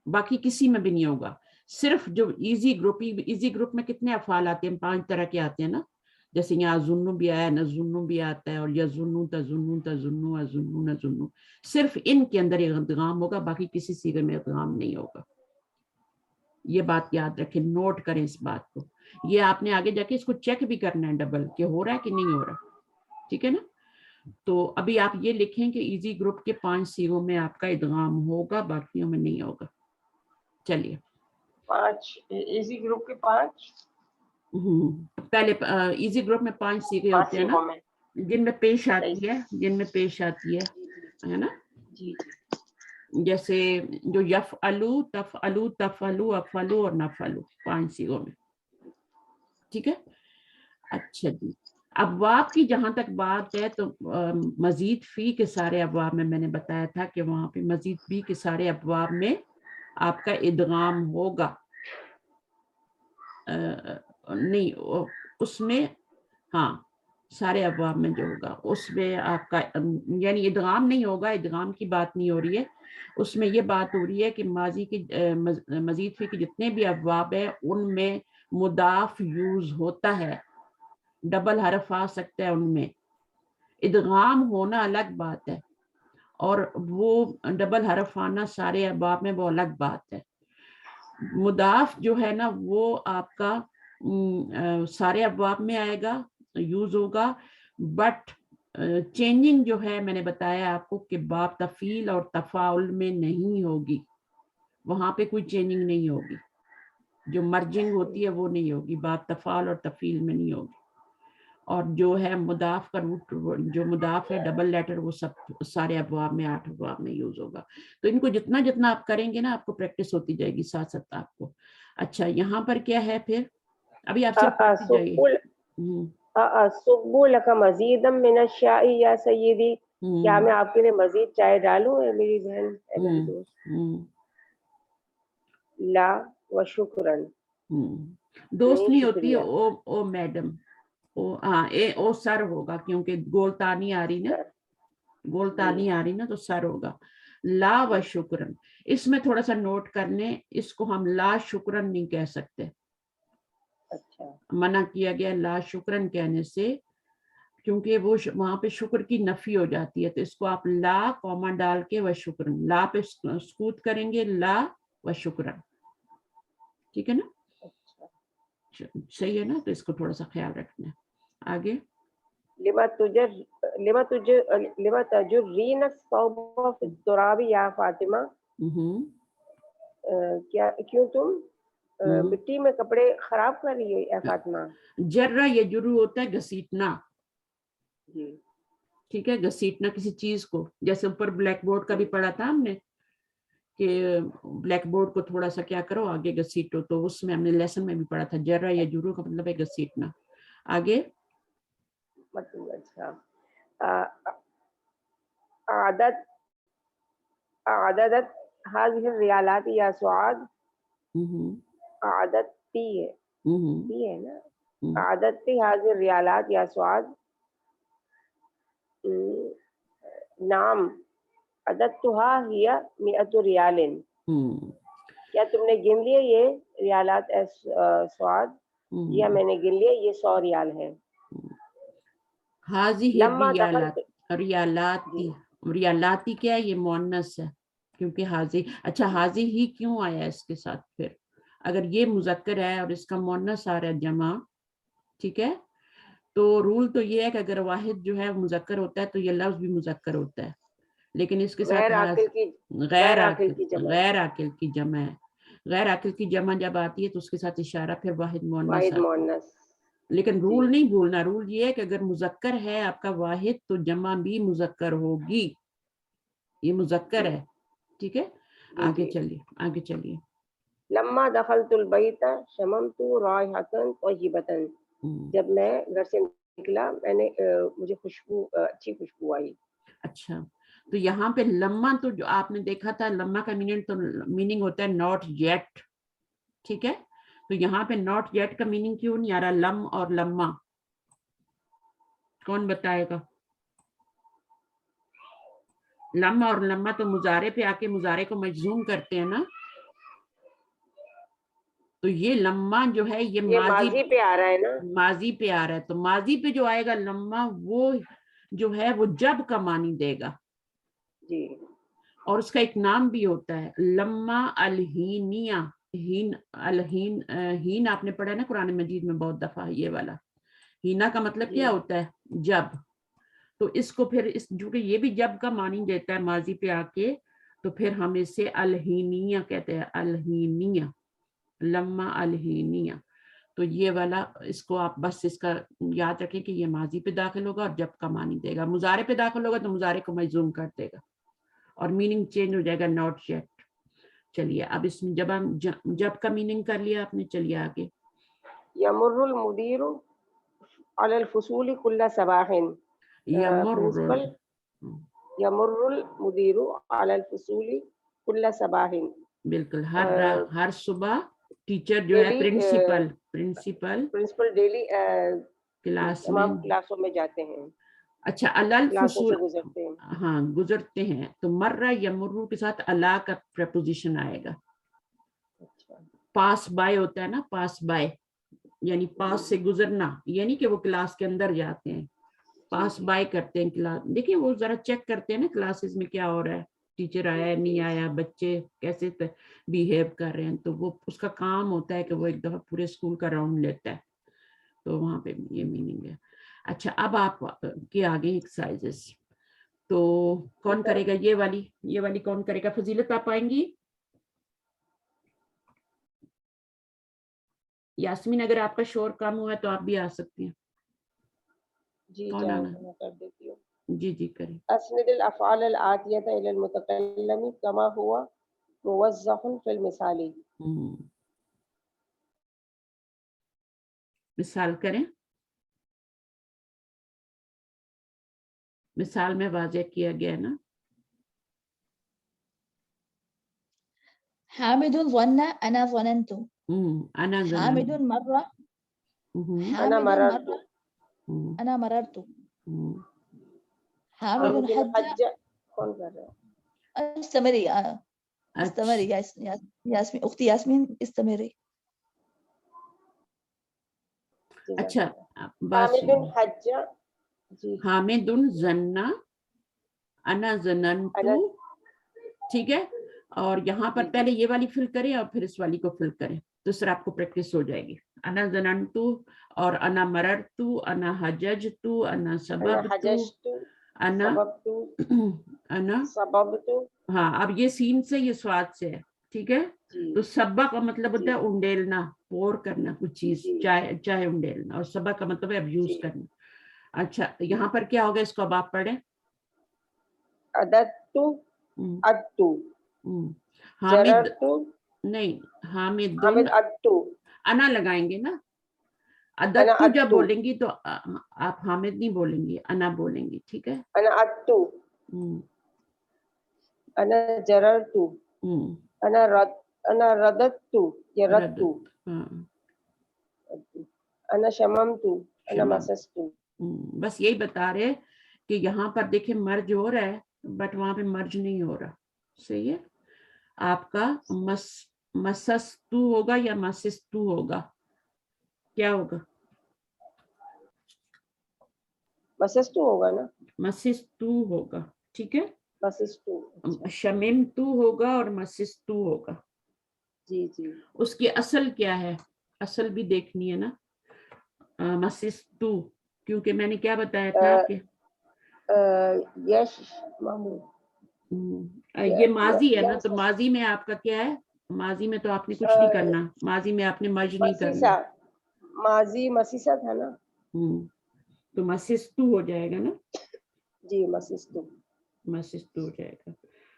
باقی کسی میں بھی نہیں ہوگا. صرف جو ایزی گروپ میں کتنے افعال آتے ہیں؟ 5 طرح کے آتے ہیں نا. جیسے یہاں ظنو بھی آیا، نظنو بھی آتا ہے، اور یظنو، تظنو، تظنو، اظنو، نظنو، صرف ان کے اندر ادغام ہوگا، باقی کسی صیغے میں ادغام نہیں ہوگا. یہ بات یاد رکھیں، نوٹ کریں اس بات کو. یہ آپ نے آگے جا کے اس کو چیک بھی کرنا ہے ڈبل کہ ہو رہا ہے کہ نہیں ہو رہا. ٹھیک ہے نا. تو ابھی آپ یہ لکھیں کہ ایزی گروپ کے 5 صیغوں میں آپ کا ادغام ہوگا، باقیوں میں نہیں ہوگا. چلیے 5 ایزی گروپ کے 5 پہلے ایزی گروپ میں 5 صیغے 5 ہوتے ہیں نا، صیغوں میں. جن میں پیش صحیح. آتی ہے، جن میں پیش آتی ہے نا. جی جیسے جو یفعلو، تفعلو، تفعلو، افعلو اور نفعلو، 5 صیغوں میں. ٹھیک ہے. اچھا جی، ابواب کی جہاں تک بات ہے تو مزید فی کے سارے ابواب میں نے بتایا تھا کہ وہاں پہ مزید فی کے سارے ابواب میں آپ کا ادغام ہوگا. نہیں اس میں، ہاں سارے ابواب میں جو ہوگا اس میں آپ کا یعنی ادغام نہیں ہوگا، ادغام کی بات نہیں ہو رہی ہے. اس میں یہ بات ہو رہی ہے کہ ماضی کی مزید فی کے جتنے بھی ابواب ہیں ان میں مضاف یوز ہوتا ہے، ڈبل حرف آ سکتا ہے ان میں. ادغام ہونا الگ بات ہے، اور وہ ڈبل حرف آنا سارے ابواب میں وہ الگ بات ہے. مضاف جو ہے نا وہ آپ کا سارے ابواب میں آئے گا، یوز ہوگا، بٹ چینجنگ جو ہے میں نے بتایا آپ کو کہ باب تفعیل اور تفاعل میں نہیں ہوگی، وہاں پہ کوئی چینجنگ نہیں ہوگی. جو مرجنگ ہوتی ہے وہ نہیں ہوگی، باب تفعال اور تفعیل میں نہیں ہوگی. اور جو ہے مضاف کا روٹ، جو مضاف ہے ڈبل لیٹر، وہ سب سارے ابواب میں 8 ابواب میں یوز ہوگا. تو ان کو جتنا جتنا آپ کریں گے نا آپ کو پریکٹس ہوتی جائے گی ساتھ ساتھ آپ کو. اچھا یہاں پر کیا ہے پھر، ابھی آپ صرف پڑھتے جائیے. صبو لک مزیدا من الشاء یا سیدی، کیا میں آپ کے لیے مزید چائے ڈالوں اے میری بہن، اے میری دوست. لا و شکرن، دوست نہیں ہوتی ہے، شکریہ. او میڈم، او سر ہوگا کیونکہ گولتا نہیں آ رہی نا، گولتا نہیں آ رہی نا تو سر ہوگا. لا و شکرن، اس میں تھوڑا سا نوٹ کر لیں، اس کو ہم لا شکرن نہیں کہہ سکتے. اچھا منع کیا گیا لا شکرن کہنے سے، کیونکہ وہ وہاں پہ شکر کی نفی ہو جاتی ہے. تو اس کو آپ لا کوما ڈال کے و شکرن، لا پہ سکوت کریں گے، لا و شکرن. ٹھیک ہے نا، صحیح ہے نا. تو اس کو تھوڑا سا خیال رکھنا ہے. آگے لما تجرین الصوب فی التراب یا فاطمہ، کیوں تم مٹی میں کپڑے خراب کر رہی ہے اے فاطمہ. جرہ یجرو ہوتا ہے گھسیٹنا. جی ٹھیک ہے، گھسیٹنا کسی چیز کو، جیسے اوپر بلیک بورڈ کا بھی پڑھا تھا ہم نے کہ بلیک بورڈ کو تھوڑا سا کیا کرو آگے گھسیٹو، تو اس میں ہم نے لیسن میں بھی پڑھا تھا جرہ یجرو کا مطلب ہے گھسیٹنا. آگے اچھا عددت هذه الریالات یا سعاد، عدد تی ہے نا، عدد تی هذه الریالات یا سعاد. نعم عددتها هي 100 ریال، کیا تم نے گن لیے یہ ریالات اے سعاد؟ جی ہاں میں نے گن لیے، یہ 100 ریال ہے. لما دخلت، ریالاتی، ریالاتی کیا ہے، یہ مؤنث ہے کیونکہ حاضی. اچھا حاضی ہی کیوں آیا اس کے ساتھ پھر، اگر یہ مذکر ہے اور اس کا مؤنث آ رہا ہے جمع، ٹھیک ہے، تو رول تو یہ ہے کہ اگر واحد جو ہے مذکر ہوتا ہے تو یہ لفظ بھی مذکر ہوتا ہے، لیکن اس کے ساتھ غیر عاقل کی جمع ہے. غیر عاقل کی جمع جب آتی ہے تو اس کے ساتھ اشارہ پھر واحد مؤنث آتا ہے. لیکن رول نہیں بھولنا، رول یہ ہے کہ اگر مذکر ہے آپ کا واحد تو جمع بھی مذکر ہوگی، یہ مذکر ہے. ٹھیک ہے، آگے چلیے آگے چلیے. لما دخلت البیت شممت رائحۃ طیبۃ، جب میں گھر سے نکلا میں نے مجھے خوشبو، اچھی خوشبو آئی. اچھا تو یہاں پہ لما تو جو آپ نے دیکھا تھا لما کا میننگ ہوتا ہے ناٹ یٹ. ٹھیک ہے، تو یہاں پہ ناٹ یٹ کا میننگ کیوں نہیں آ رہا لم اور لما، کون بتائے گا؟ لم اور لما تو مضارع پہ آ کے مضارع کو مجزوم کرتے ہیں نا. تو یہ لما جو ہے یہ ماضی پہ آ رہا ہے نا, ماضی پہ آ رہا ہے, تو ماضی پہ جو آئے گا لما وہ جو ہے وہ جب کا معنی دے گا جی, اور اس کا ایک نام بھی ہوتا ہے لما الہینیہ. ہین آپ نے پڑھا ہے نا قرآن مجید میں بہت دفعہ, یہ والا ہینا کا مطلب کیا ہوتا ہے جب. تو اس کو پھر جو کہ یہ بھی جب کا معنی دیتا ہے ماضی پہ آ کے, تو پھر ہم اسے الہینیہ کہتے ہیں, الہینیہ, لما الہینیہ. تو یہ والا اس کو آپ بس اس کا یاد رکھیں کہ یہ ماضی پہ داخل ہوگا اور جب کا معنی دے گا. مضارع پہ داخل ہوگا تو مضارع کو مجزوم کر دے گا اور میننگ چینج ہو جائے گا ناٹ یٹ. چلیے اب اس میں جب کا میننگ کر لیا آپ نے, چلیے آگے. یمر المدیر علی الفصول کل صباح, پرنسپل یمر المدیر علی الفصول کل صباح. بالکل, ہر صبح ٹیچر جو ہے پرنسپل ڈیلی کلاس تمام کلاسوں میں جاتے ہیں. اچھا, الفصول گزرتے ہیں, ہاں گزرتے ہیں. تو مرہ یمرو کے ساتھ الا کا پریپوزیشن آئے گا. پاس بائی ہوتا ہے نا, پاس بائی یعنی پاس سے گزرنا, یعنی کہ وہ کلاس کے اندر جاتے ہیں, پاس بائی کرتے ہیں کلاس. دیکھیں وہ ذرا چیک کرتے ہیں نا کلاسز میں کیا ہو رہا ہے, ٹیچر آیا ہے نہیں آیا, بچے کیسے بیہیو کر رہے ہیں. تو وہ اس کا کام ہوتا ہے کہ وہ ایک دفعہ پورے اسکول کا راؤنڈ لیتا ہے. تو وہاں پہ یہ میننگ ہے. اچھا, اب آپ کے آگے ایکسرسائزز, تو کون کرے گا یہ والی کون کرے گا؟ فضیلت آپ آئیں گی؟ یاسمین اگر آپ کا شور کم ہوا ہے تو آپ بھی آ سکتی ہیں. جی کون آنا؟ میں کر دیتی ہوں. جی کریں. اسند الافعال الاتیہ الی المتکلم کما ہوا موضح فی المثال. مثال کریں, مثال میں واضح کیا گیا ہے نا. حامد ظن انا ظننت. انا حامد مرہ انا مررت. انا مررت. حامد حج. کون کر رہا ہے؟ استمری یاسمین, اختی یاسمین استمری. اچھا, حامد حج. حامد ظن انا ظننت, ٹھیک ہے. اور یہاں پر پہلے یہ والی فل کریں اور پھر اس والی کو فل کریں, تو سر آپ کو پریکٹس ہو جائے گی. انا ظننت اور انا مررت, انا حججت, انا سببت, انا سببت. ہاں, اب یہ سین سے یہ سواد سے ہے, ٹھیک ہے. تو سبا کا مطلب ہوتا ہے انڈیلنا, پور کرنا کچھ چیز, چائے انڈیلنا, اور سبا کا مطلب ہے ابیوز کرنا. اچھا, یہاں پر کیا ہوگا, اس کو اب آپ پڑھیں. عددت, ادتو, حامد نہیں, حامد ادتو, انا لگائیں گے نا. عددتو جب بولیں گی تو آپ حامد نہیں بولیں گی, انا بولیں گی, ٹھیک ہے. انا ادتو, انا جررتو, انا رددتو یا ردتو, انا شممتو, انا مسستو. بس یہی بتا رہے کہ یہاں پر دیکھیں مرج ہو رہا ہے, بٹ وہاں پہ مرج نہیں ہو رہا. صحیح ہے, آپ کا مسستو ہوگا یا مسستو ہوگا, کیا ہوگا؟ مسستو ہوگا نا, مسستو ہوگا, ٹھیک ہے. مسستو, شممتو ہوگا اور مسستو ہوگا. جی اس کی اصل کیا ہے, اصل بھی دیکھنی ہے نا. مسستو, کیونکہ میں نے کیا بتایا تھا کہ یش مامو, یہ ماضی ہے نا, تو ماضی میں آپ کا کیا ہے, ماضی میں تو آپ نے کچھ نہیں کرنا, ماضی میں آپ نے مرج نہیں کرنا. ماضی مسیسا تھا نا, تو مسستو ہو جائے گا نا. جی مسستو ہو جائے گا.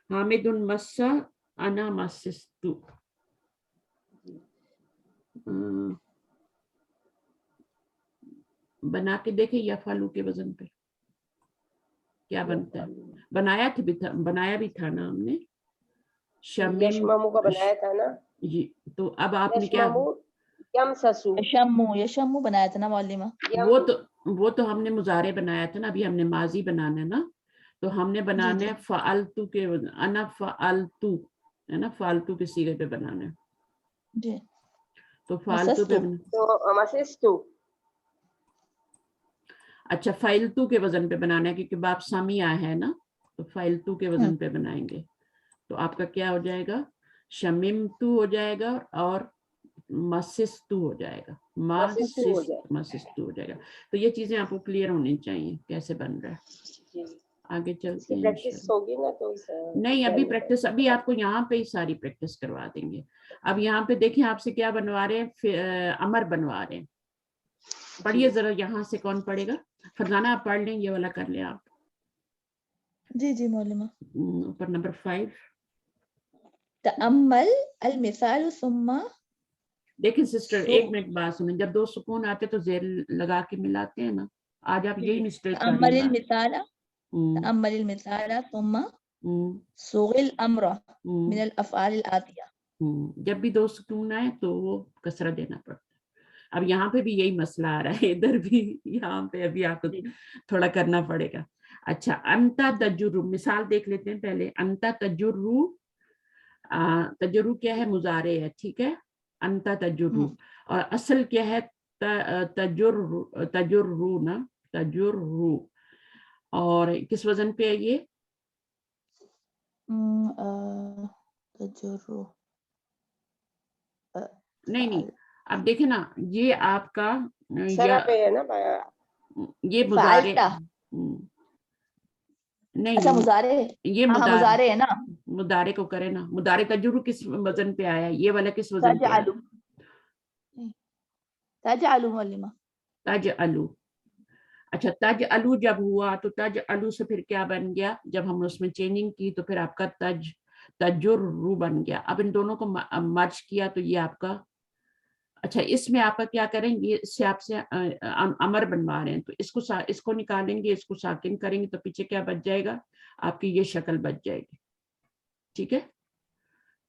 حامد مسا انا مسستو. بنا کے دیکھیں یا فالو کے وزن پہ کیا بنتا ہے. بنایا بھی تھا نا ہم نے, یشممو کا بنایا تھا نا. جی, تو اب آپ نے کیا, یشمو بنایا تھا نا معلمہ. وہ تو ہم نے مضارع بنایا تھا نا, ابھی ہم نے ماضی بنانا ہے نا. تو ہم نے بنانا ہے فعلتو کے, انا فعلتو ہے نا, فالتو کے صیغے پہ بنانا ہے. جی, تو فالتو پہ تو مسستو. اچھا فائلتو کے وزن پہ بنانا ہے کیونکہ باب سامیہ ہے نا, تو فائلتو کے وزن پہ بنائیں گے. تو آپ کا کیا ہو جائے گا, شممتو ہو جائے گا اور مسستو ہو جائے گا, مسستو ہو جائے گا. تو یہ چیزیں آپ کو کلیئر ہونی چاہیے کیسے بن رہا ہے. آگے چلتے ہیں پریکٹس ہوگی نا تو نہیں ابھی پریکٹس, ابھی آپ کو یہاں پہ ہی ساری پریکٹس کروا دیں گے. اب یہاں پہ دیکھیں آپ سے کیا بنوا رہے ہیں, امر بنوا رہے ہیں. پڑھیے ذرا یہاں سے, کون پڑھے گا؟ فرزانہ آپ پڑھ لیں, یہ والا کر لیں آپ. جی جی معلمہ. اوپر نمبر 5. تأمل المثال ثم. دیکھیں سسٹر ایک منٹ بات سنیں, جب دو سکون آتے تو زیر لگا کے ملاتے ہیں نا, آج آپ یہی مسٹیک کر رہی ہیں. تأمل المثال ثم صغ الامر من الافعال الآتیہ. جب بھی دو سکون آئے تو وہ کسرہ دینا پڑتا ہے. اب یہاں پہ بھی یہی مسئلہ آ رہا ہے, ادھر بھی یہاں پہ ابھی آپ کو تھوڑا کرنا پڑے گا. اچھا انتا تجرو, مثال دیکھ لیتے ہیں پہلے. انتا تجرو, تجرو کیا ہے؟ مضارع ہے, ٹھیک ہے. انتا تجرو, اور اصل کیا ہے؟ تجرو نا, تجرو. اور کس وزن پہ ہے یہ؟ تجرو نہیں اب دیکھیں نا, یہ آپ کا یہ مضارع نہیں, اچھا مضارع, یہ مضارع ہے نا. مضارع کو کرے نا. مضارع تجرب کس وزن پہ آیا, یہ والا کس وزن پہ آیا؟ تجعلو معلمہ, تجعلو. اچھا تجعلو جب ہوا تو تجعلو سے پھر کیا بن گیا؟ جب ہم اس میں چینجنگ کی تو پھر آپ کا تجرو بن گیا. اب ان دونوں کو مرج کیا تو یہ آپ کا, اچھا اس میں آپ کا کیا کریں گے, اس سے آپ سے امر بنوا رہے ہیں تو اس کو نکالیں گے, اس کو ساکن کریں گے تو پیچھے کیا بچ جائے گا آپ کی؟ یہ شکل بچ جائے گی, ٹھیک ہے.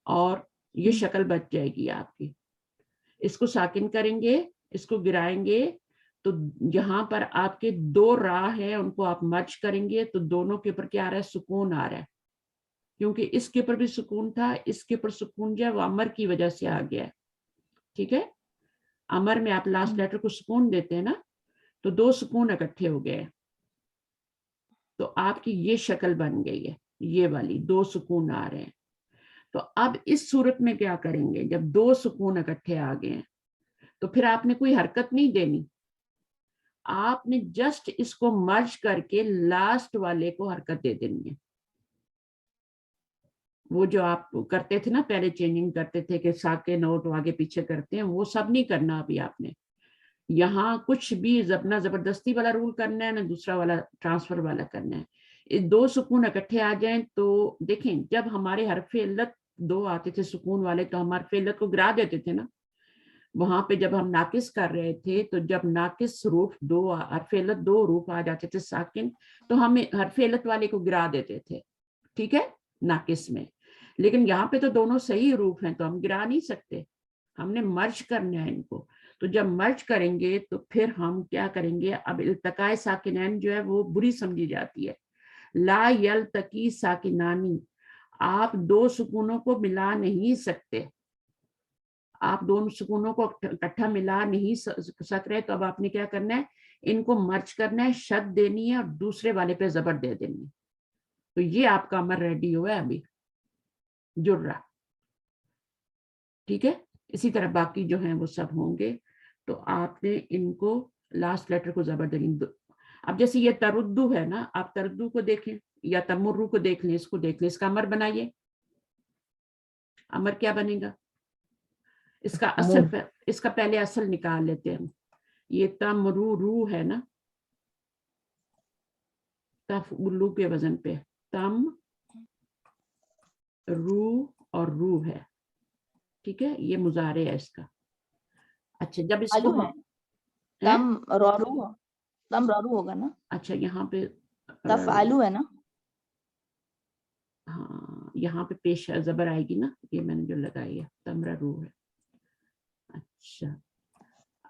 اور یہ شکل بچ جائے گی آپ کی. اس کو ساکن کریں گے, اس کو گرائیں گے تو جہاں پر آپ کے دو راہ ہیں ان کو آپ مرج کریں گے تو دونوں کے اوپر کیا آ رہا ہے؟ سکون آ رہا ہے. کیونکہ اس کے اوپر بھی سکون تھا, اس کے اوپر سکون جو ہے وہ امر کی وجہ سے آ گیا ہے, ٹھیک ہے. امر میں آپ لاسٹ لیٹر کو سکون دیتے ہیں نا, تو دو سکون اکٹھے ہو گئے تو آپ کی یہ شکل بن گئی ہے, یہ والی دو سکون آ رہے ہیں. تو اب اس صورت میں کیا کریں گے؟ جب دو سکون اکٹھے آ گئے ہیں تو پھر آپ نے کوئی حرکت نہیں دینی, آپ نے جسٹ اس کو مرج کر کے لاسٹ والے کو حرکت دے دینی ہے. وہ جو آپ کرتے تھے نا پہلے, چینجنگ کرتے تھے کہ ساکے نوٹ آگے پیچھے کرتے ہیں, وہ سب نہیں کرنا ابھی آپ نے. یہاں کچھ بھی نہ زبردستی والا رول کرنا ہے, نہ دوسرا والا ٹرانسفر والا کرنا ہے. دو سکون اکٹھے آ جائیں تو دیکھیں, جب ہمارے حرف علت دو آتے تھے سکون والے تو ہم حرف علت کو گرا دیتے تھے نا. وہاں پہ جب ہم ناقص کر رہے تھے تو جب ناقص حروف دو, حرف علت دو حروف آ جاتے تھے ساکن, تو ہم حرف علت والے کو گرا دیتے تھے, ٹھیک ہے, ناقص میں. لیکن یہاں پہ تو دونوں صحیح حروف ہیں تو ہم گرا نہیں سکتے, ہم نے مرج کرنا ہے ان کو. تو جب مرج کریں گے تو پھر ہم کیا کریں گے؟ اب التقاء ساکنین جو ہے وہ بری سمجھی جاتی ہے. لا یلتقی ساکنانی, آپ دو سکونوں کو ملا نہیں سکتے, آپ دونوں سکونوں کو اکٹھا ملا نہیں سک رہے. تو اب آپ نے کیا کرنا ہے؟ ان کو مرج کرنا ہے, شد دینی ہے اور دوسرے والے پہ زبر دے دینی ہے. تو یہ آپ کا امر ریڈی ہوا ہے ابھی, جڑ رہا, ٹھیک ہے. اسی طرح باقی جو ہیں وہ سب ہوں گے. تو آپ نے ان کو لاسٹ لیٹر کو زبر دینی. اب جیسے یہ تردو ہے نا, آپ تردو کو دیکھیں یا تمرو کو دیکھ لیں, اس کو دیکھ لیں, اس کا امر بنائیے. امر کیا بنے گا؟ اس کا اصل, اس کا پہلے اصل نکال لیتے ہیں. یہ تمرو رو ہے نا, تفعلو کے وزن پہ, تم رو اور رو ہے, ٹھیک ہے, یہ مضارع ہے اس کا. اچھا جب اس کو تم رارو ہوگا نا. اچھا یہاں پہ تفعلو ہے نا, ہاں یہاں پہ پیش زبر آئے گی نا, یہ میں نے جو لگائی ہے تمرا رو ہے. اچھا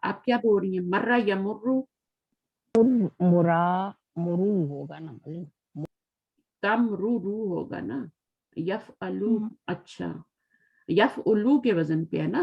آپ کیا بول رہی ہیں؟ مرہ یا مرو؟ مرو ہوگا نا, تم رو ہوگا نا. یف الو, اچھا یف الو کے وزن پہ ہے نا.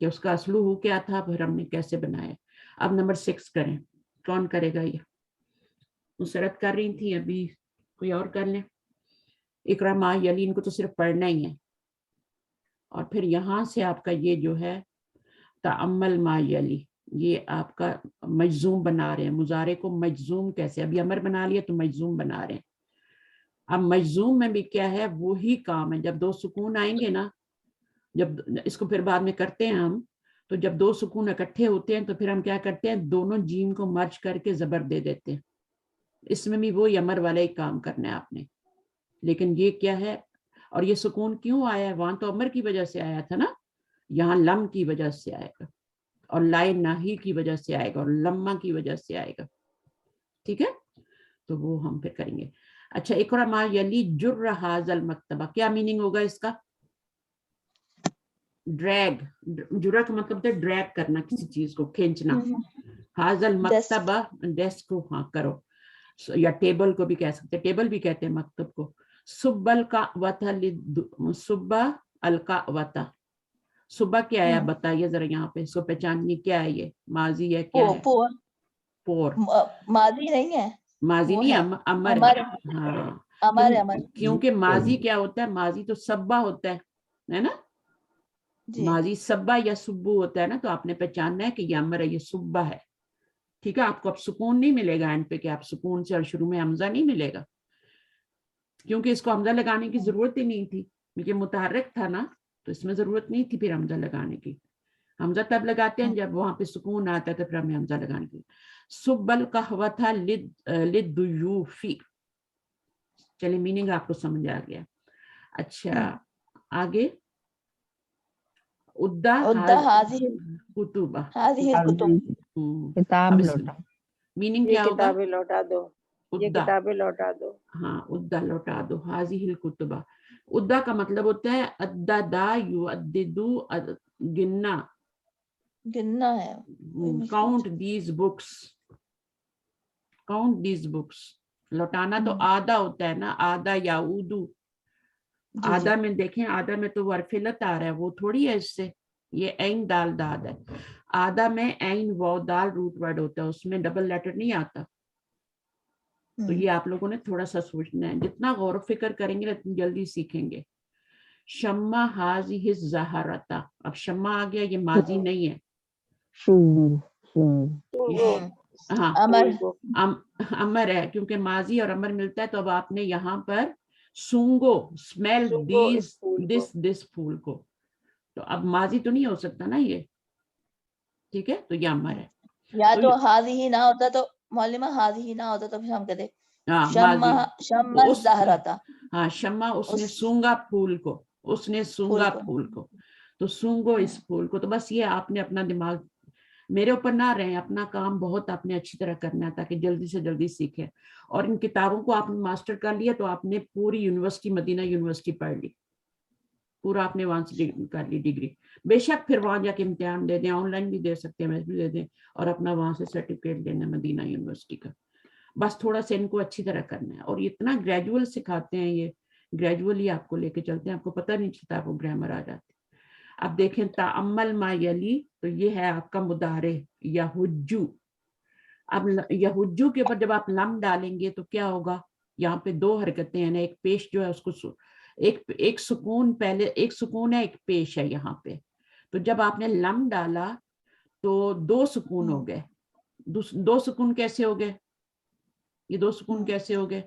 کہ اس کا اسلوب کیا تھا، پھر ہم نے کیسے بنایا. اب نمبر 6 کریں. کون کرے گا؟ یہ مسرت کر رہی تھی، ابھی کوئی اور کر لیں. اقرا ما یلی، ان کو تو صرف پڑھنا ہی ہے. اور پھر یہاں سے آپ کا یہ جو ہے تعمل ما یلی، یہ آپ کا مجزوم بنا رہے ہیں. مضارع کو مجزوم کیسے؟ ابھی امر بنا لیا تو مجزوم بنا رہے ہیں. اب مجزوم میں بھی کیا ہے، وہی کام ہے. جب 2 سکون آئیں گے نا، جب اس کو پھر بعد میں کرتے ہیں ہم، تو جب 2 سکون اکٹھے ہوتے ہیں تو پھر ہم کیا کرتے ہیں، دونوں جیم کو مرج کر کے زبر دے دیتے ہیں. اس میں بھی وہی امر والا ہی کام کرنا ہے آپ نے. لیکن یہ کیا ہے، اور یہ سکون کیوں آیا ہے؟ وہاں تو امر کی وجہ سے آیا تھا نا، یہاں لم کی وجہ سے آئے گا، اور لائے ناہی کی وجہ سے آئے گا، اور لمہ کی وجہ سے آئے گا. ٹھیک ہے، تو وہ ہم پھر کریں گے. اچھا، اقرا ما یلی جر ھذا المکتبہ، کیا میننگ ہوگا اس کا؟ ڈریگ. جرا کا مطلب ہے ڈریگ کرنا، کسی چیز کو کھینچنا. ھذا المکتبہ، ڈیسک کو ہاں کرو، یا ٹیبل کو بھی کہہ سکتے، ٹیبل بھی کہتے ہیں مکتب کو. صب القہوۃ، صب القہوۃ، صبح کیا ہے بتائیے ذرا، یہاں پہ اس کو پہچانیے، کیا ہے یہ؟ ماضی ہے، کیا ہے؟ پور. ماضی نہیں ہے، ماضی وہ نہیں، ہے امر امر. ہے. ہاں، امر امر کیونکہ ماضی کیا ہوتا ہے، ماضی تو صبا ہوتا ہے نا. جی. ماضی صبا یا صبو ہوتا ہے نا، تو آپ نے پہچاننا ہے کہ یہ امر ہے، یہ صبح ہے. ٹھیک ہے، آپ کو اب سکون نہیں ملے گا اینڈ پہ، کہ آپ سکون سے، اور شروع میں حمزہ نہیں ملے گا، کیونکہ اس کو حمزہ لگانے کی ضرورت ہی نہیں تھی، کیونکہ متحرک تھا نا، تو اس میں ضرورت نہیں تھی پھر حمزہ لگانے کی. حمزہ تب لگاتے ہیں جب وہاں پہ سکون آتا ہے، تو پھر ہمیں حمزہ لگانے کی. صب القہوۃ للضیوف، چلے میننگ آپ کو سمجھ آ گیا. اچھا آگے، ادا هذه کتبہ، الكتب. کتاب لوٹا. میننگ یہ کیا ہوگا؟ کتابیں لوٹا دو، یہ ادا، کتابیں لوٹا دو. ہاں ادا لوٹا دو. هذه الکتبہ، ادا کا مطلب ہوتا ہے اددا یعددو، گننا. گننا ہے. Count these books, count these books. لوٹانا تو آدھا ہوتا ہے نا، آدھا یعودو. آدھا میں دیکھیں، آدھا میں تو حرف علت آ رہا ہے، وہ تھوڑی ہے اس سے. یہ عین دال داد ہے. آدھا میں عین واو دال روٹ ورڈ ہوتا ہے، اس میں ڈبل لیٹر نہیں آتا. تو یہ آپ لوگوں نے تھوڑا سا سوچنا ہے، جتنا غور و فکر کریں گے اتنی جلدی سیکھیں گے. شمع ہاذہ الزہرۃ، اب شمع آ گیا، یہ ماضی نہیں ہے. ہاں امر امر ہے، کیونکہ ماضی اور امر ملتا ہے، تو اب آپ نے یہاں پر سونگو، اسمیل سونگو اس پھول کو. دس پھول کو. تو اب ماضی تو نہیں ہو سکتا نا یہ. ٹھیک ہے، تو یہ امر ہے. یا تو هذه نہ ہوتا تو معلمہ، هذه نہ ہوتا تو پھر ہم کہتے شمع الزہرۃ. ہاں، شمع اس نے سونگا پھول کو، اس نے سونگا پھول کو. تو سونگو اس پھول کو. تو بس یہ آپ نے اپنا دماغ میرے اوپر نہ رہیں، اپنا کام بہت آپ نے اچھی طرح کرنا ہے تاکہ جلدی سے جلدی سیکھیں. اور ان کتابوں کو آپ نے ماسٹر کر لیا تو آپ نے پوری یونیورسٹی، مدینہ یونیورسٹی پڑھ لی، پورا آپ نے وہاں سے کر لی ڈگری. بے شک پھر وہاں جا کے امتحان دے دیں، آن لائن بھی دے سکتے ہیں، بھی دے دیں، اور اپنا وہاں سے سرٹیفکیٹ دینا مدینہ یونیورسٹی کا. بس تھوڑا سا ان کو اچھی طرح کرنا ہے. اور اتنا گریجول سکھاتے ہیں، یہ گریجولی آپ کو لے کے چلتے ہیں، آپ کو پتہ نہیں چلتا، آپ کو گرامر آ جاتے. اب دیکھیں تعمل ما یلی، تو یہ ہے آپ کا مضارع یحجو. اب یحجو کے اوپر جب آپ لم ڈالیں گے تو کیا ہوگا؟ یہاں پہ 2 حرکتیں ہیں، ایک پیش جو ہے اس کو ایک سکون پہلے، ایک سکون ہے، ایک پیش ہے یہاں پہ. تو جب آپ نے لم ڈالا تو 2 سکون ہو گئے. 2 سکون کیسے ہو گئے؟ یہ 2 سکون کیسے ہو گئے؟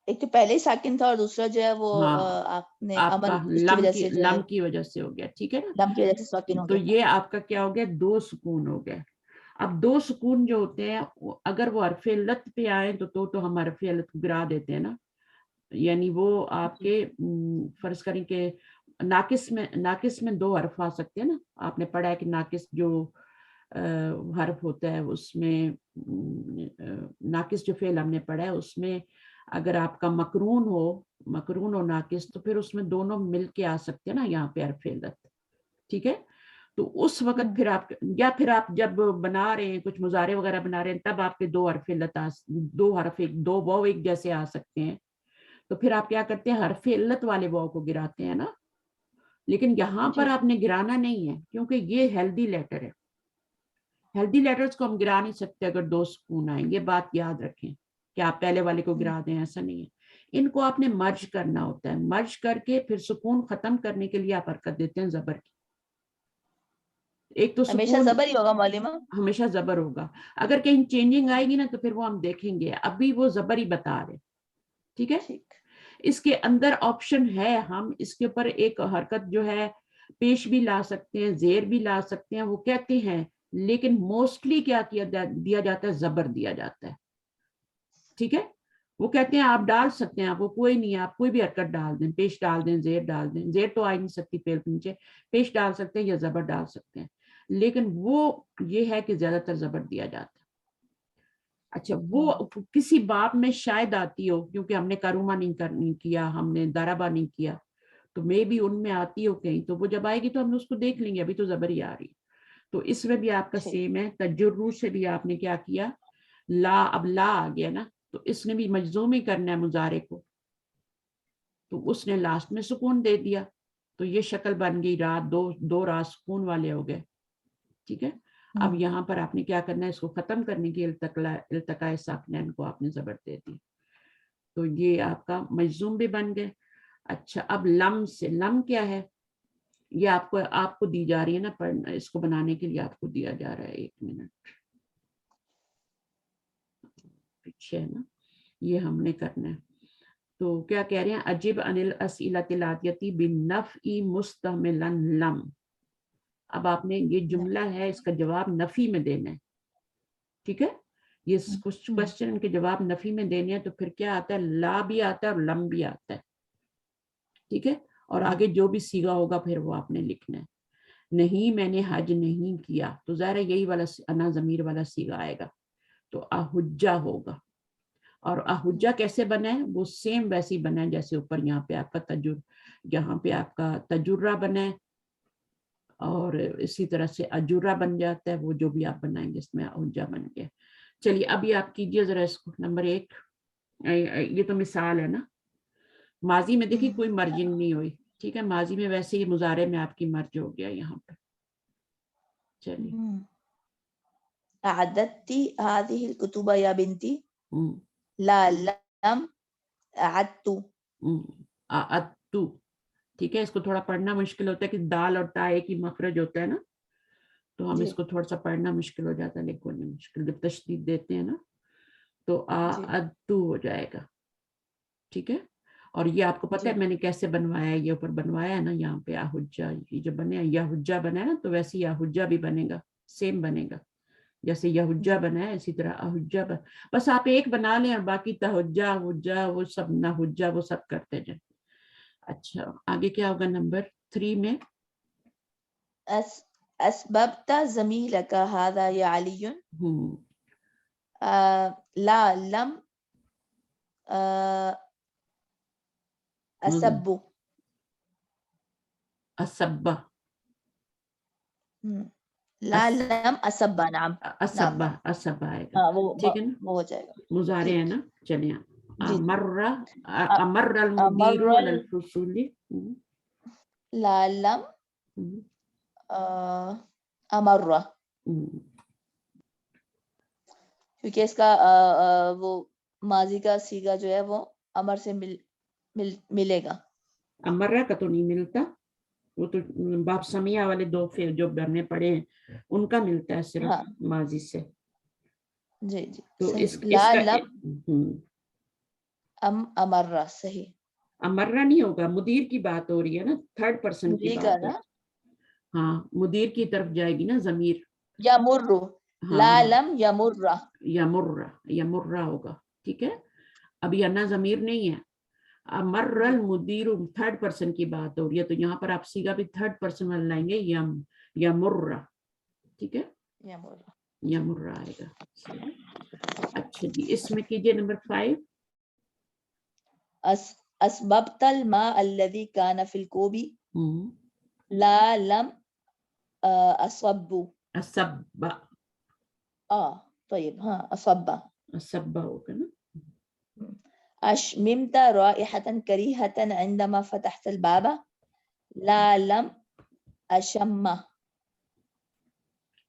ایک تو پہلے ہی ساکن تھا، اور دوسرا جو ہے وہ آپ نے آپ امر کا اس کی وجہ سے جو ہے لم کی وجہ سے ہو گیا. ٹھیک ہے نا، لم کی وجہ سے ساکن ہو تو گیا. یہ آپ کا کیا ہو گیا؟ 2 سکون ہو گئے. اب 2 سکون جو ہوتے ہیں اگر وہ حرف علت پہ آئے تو ہم حرف علت کو گرا دیتے ہیں نا. یعنی وہ آپ کے فرض کریں کہ ناقص میں 2 حرف آ سکتے ہیں نا. آپ نے پڑھا ہے کہ ناقص جو حرف ہوتا ہے اس میں، ناقص جو فعل ہم نے پڑھا ہے اس میں اگر آپ کا مقرون ہو ناقص، تو پھر اس میں دونوں مل کے آ سکتے ہیں نا یہاں پہ حرف علت. ٹھیک ہے، تو اس وقت پھر آپ، یا پھر آپ جب بنا رہے ہیں کچھ مضارع وغیرہ بنا رہے ہیں، تب آپ کے 2 حرف علت 2 حرف 2 واو ایک جیسے آ سکتے ہیں. تو پھر آپ کیا کرتے ہیں؟ حرف علت والے واو کو گراتے ہیں نا. لیکن یہاں پر آپ نے گرانا نہیں ہے کیونکہ یہ ہیلدی لیٹر ہے. ہیلدی لیٹرز کو ہم گرا نہیں سکتے اگر 2 سکون آئیں. یہ بات یاد رکھیں کہ آپ پہلے والے کو گرا دیں, ایسا نہیں ہے. ان کو آپ نے مرج کرنا ہوتا ہے. مرج کر کے پھر سکون ختم کرنے کے لیے آپ حرکت دیتے ہیں زبر کی. ایک تو ہمیشہ سکون زبر ہی ہوگا معلمہ, ہمیشہ زبر ہوگا. اگر کہیں چینجنگ آئے گی نا تو پھر وہ ہم دیکھیں گے. ابھی وہ زبر ہی بتا رہے. ٹھیک ہے. اس کے اندر آپشن ہے, ہم اس کے اوپر ایک حرکت جو ہے پیش بھی لا سکتے ہیں, زیر بھی لا سکتے ہیں, وہ کہتے ہیں. لیکن موسٹلی کیا دیا جاتا ہے, زبر دیا جاتا ہے. ٹھیک ہے. وہ کہتے ہیں آپ ڈال سکتے ہیں, آپ کو کوئی نہیں ہے, آپ کوئی بھی حرکت ڈال دیں, پیش ڈال دیں, زیر ڈال دیں. زیر تو آ نہیں سکتی پیر کے نیچے, پیش ڈال سکتے ہیں یا زبر ڈال سکتے ہیں. لیکن وہ یہ ہے کہ زیادہ تر زبر دیا جاتا ہے. اچھا, وہ کسی باب میں شاید آتی ہو کیونکہ ہم نے کاروما نہیں کیا, ہم نے دارابا نہیں کیا, تو میں بھی ان میں آتی ہو کہیں, تو وہ جب آئے گی تو ہم اس کو دیکھ لیں گے. ابھی تو زبر ہی آ رہی. تو اس میں بھی آپ کا سیم ہے. تجرو سے بھی آپ نے کیا کیا, لا, اب لا آ گیا نا, تو اس نے بھی مجزوم ہی کرنا ہے مضارع کو, تو اس نے لاسٹ میں سکون دے دیا. تو یہ شکل بن گئی رات, دو رات سکون والے ہو گئے. ٹھیک ہے. اب یہاں پر آپ نے کیا کرنا ہے, اس کو ختم کرنے کی التقاء ساکنین کو آپ نے زبر دے دی. تو یہ آپ کا مجزوم بھی بن گئے. اچھا, اب لم سے, لم کیا ہے, یہ آپ کو دی جا رہی ہے نا, اس کو بنانے کے لیے آپ کو دیا جا رہا ہے. 1 منٹ پیچھے ہے نا, یہ ہم نے کرنا ہے. تو کیا کہہ رہے ہیں, اجب عن الاسئلۃ الاتیۃ بالنفی مستعملا لم. اب آپ نے یہ جملہ ہے, اس کا جواب نفی میں دینا ہے. ٹھیک ہے. یہ کچھ کوشچن کے جواب نفی میں دینے ہیں, تو پھر کیا آتا ہے, لا بھی آتا ہے اور لم بھی آتا ہے. ٹھیک ہے. اور آگے جو بھی سیگا ہوگا پھر وہ آپ نے لکھنا ہے. نہیں میں نے حج نہیں کیا, تو ظاہر ہے یہی والا انا ضمیر والا سیگا آئے گا, تو احجہ ہوگا. اور احجہ کیسے بنا ہے, وہ سیم ویسی بنا ہے جیسے اوپر یہاں پہ آپ کا یہاں پہ آپ کا تجرہ بنا ہے, اور اسی طرح سے اجورہ بن جاتا ہے. وہ جو بھی آپ بنائیں گے اس میں احجہ بن گیا. چلیے ابھی آپ کیجئے ذرا اس کو. نمبر 1, یہ تو مثال ہے نا. ماضی میں دیکھیے کوئی مرجنگ نہیں ہوئی. ٹھیک ہے. ماضی میں ویسے ہی مضارع میں آپ کی مرج ہو گیا یہاں پہ. چلیے. اعددتی هذه الكتب یا بنتی, لا لم اعدتو. اعدتو. ٹھیک ہے. اس کو تھوڑا پڑھنا مشکل ہوتا ہے کہ دال اور تا ایک ہی مخرج ہوتا ہے نا, تو ہم اس کو تھوڑا سا پڑھنا مشکل ہو جاتا ہے, لکھنا مشکل جب تشدید دیتے ہیں نا, تو اعدتو ہو جائے گا. ٹھیک ہے. اور یہ آپ کو پتہ ہے میں نے کیسے بنوایا ہے, یہ اوپر بنوایا ہے نا یہاں پہ احجہ, یہ جو بنے یا حجہ بنا ہے نا, تو ویسے ہی احجہ بھی بنے گا, سیم بنے گا. جیسے یحجہ بنا ہے اسی طرح احجہ بس آپ ایک بنا لیں اور باقی تحجہ حجہ وہ سب نہ حجہ وہ سب کرتے جائیں. اچھا آگے کیا ہوگا نمبر 3 میں, اسببت زمیلک هذا یا علی, لا لم اسب. اسبہ, لا لم اسب. نعم اسبہ, اسبہ آئے گا. ٹھیک ہے نا, وہ ہو جائے گا. مضارع ہے نا. چلیے. امر المدیر امر علی الفصول, لا لم امر, کیونکہ اس کا وہ ماضی کا سیگا جو ہے وہ امر سے ملے گا. امرہ کا تو نہیں ملتا, وہ تو باب سمیہ والے 2 فعل جو ہم نے پڑھے ہیں ان کا ملتا ہے صرف ماضی سے. جی تو لا لم امرہ صحیح. امرہ نہیں ہوگا, مدیر کی بات ہو رہی ہے نا, 3rd پرسن کی بات ہے. ہاں مدیر کی طرف جائے گی نا ضمیر. یمر, لا لم یمر, یمرہ ہوگا. ٹھیک ہے. ابھی انا ضمیر نہیں ہے, امر المدیر 3rd پرسن کی بات ہو رہی ہے, تو یہاں پر آپ سیگا بھی 3rd پرسن والا لائیں گے, یمرہ. ٹھیک ہے. یمرہ آئے گا. اچھا جی, اس میں کیجئے نمبر 5. اسببت الماء الذي كان في الكوب, لا لم اصب. اسب. طيب اصب. اسب ہوگا نا. اشممت رائحة كريهة عندما فتحت الباب, لا لم أشم.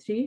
3,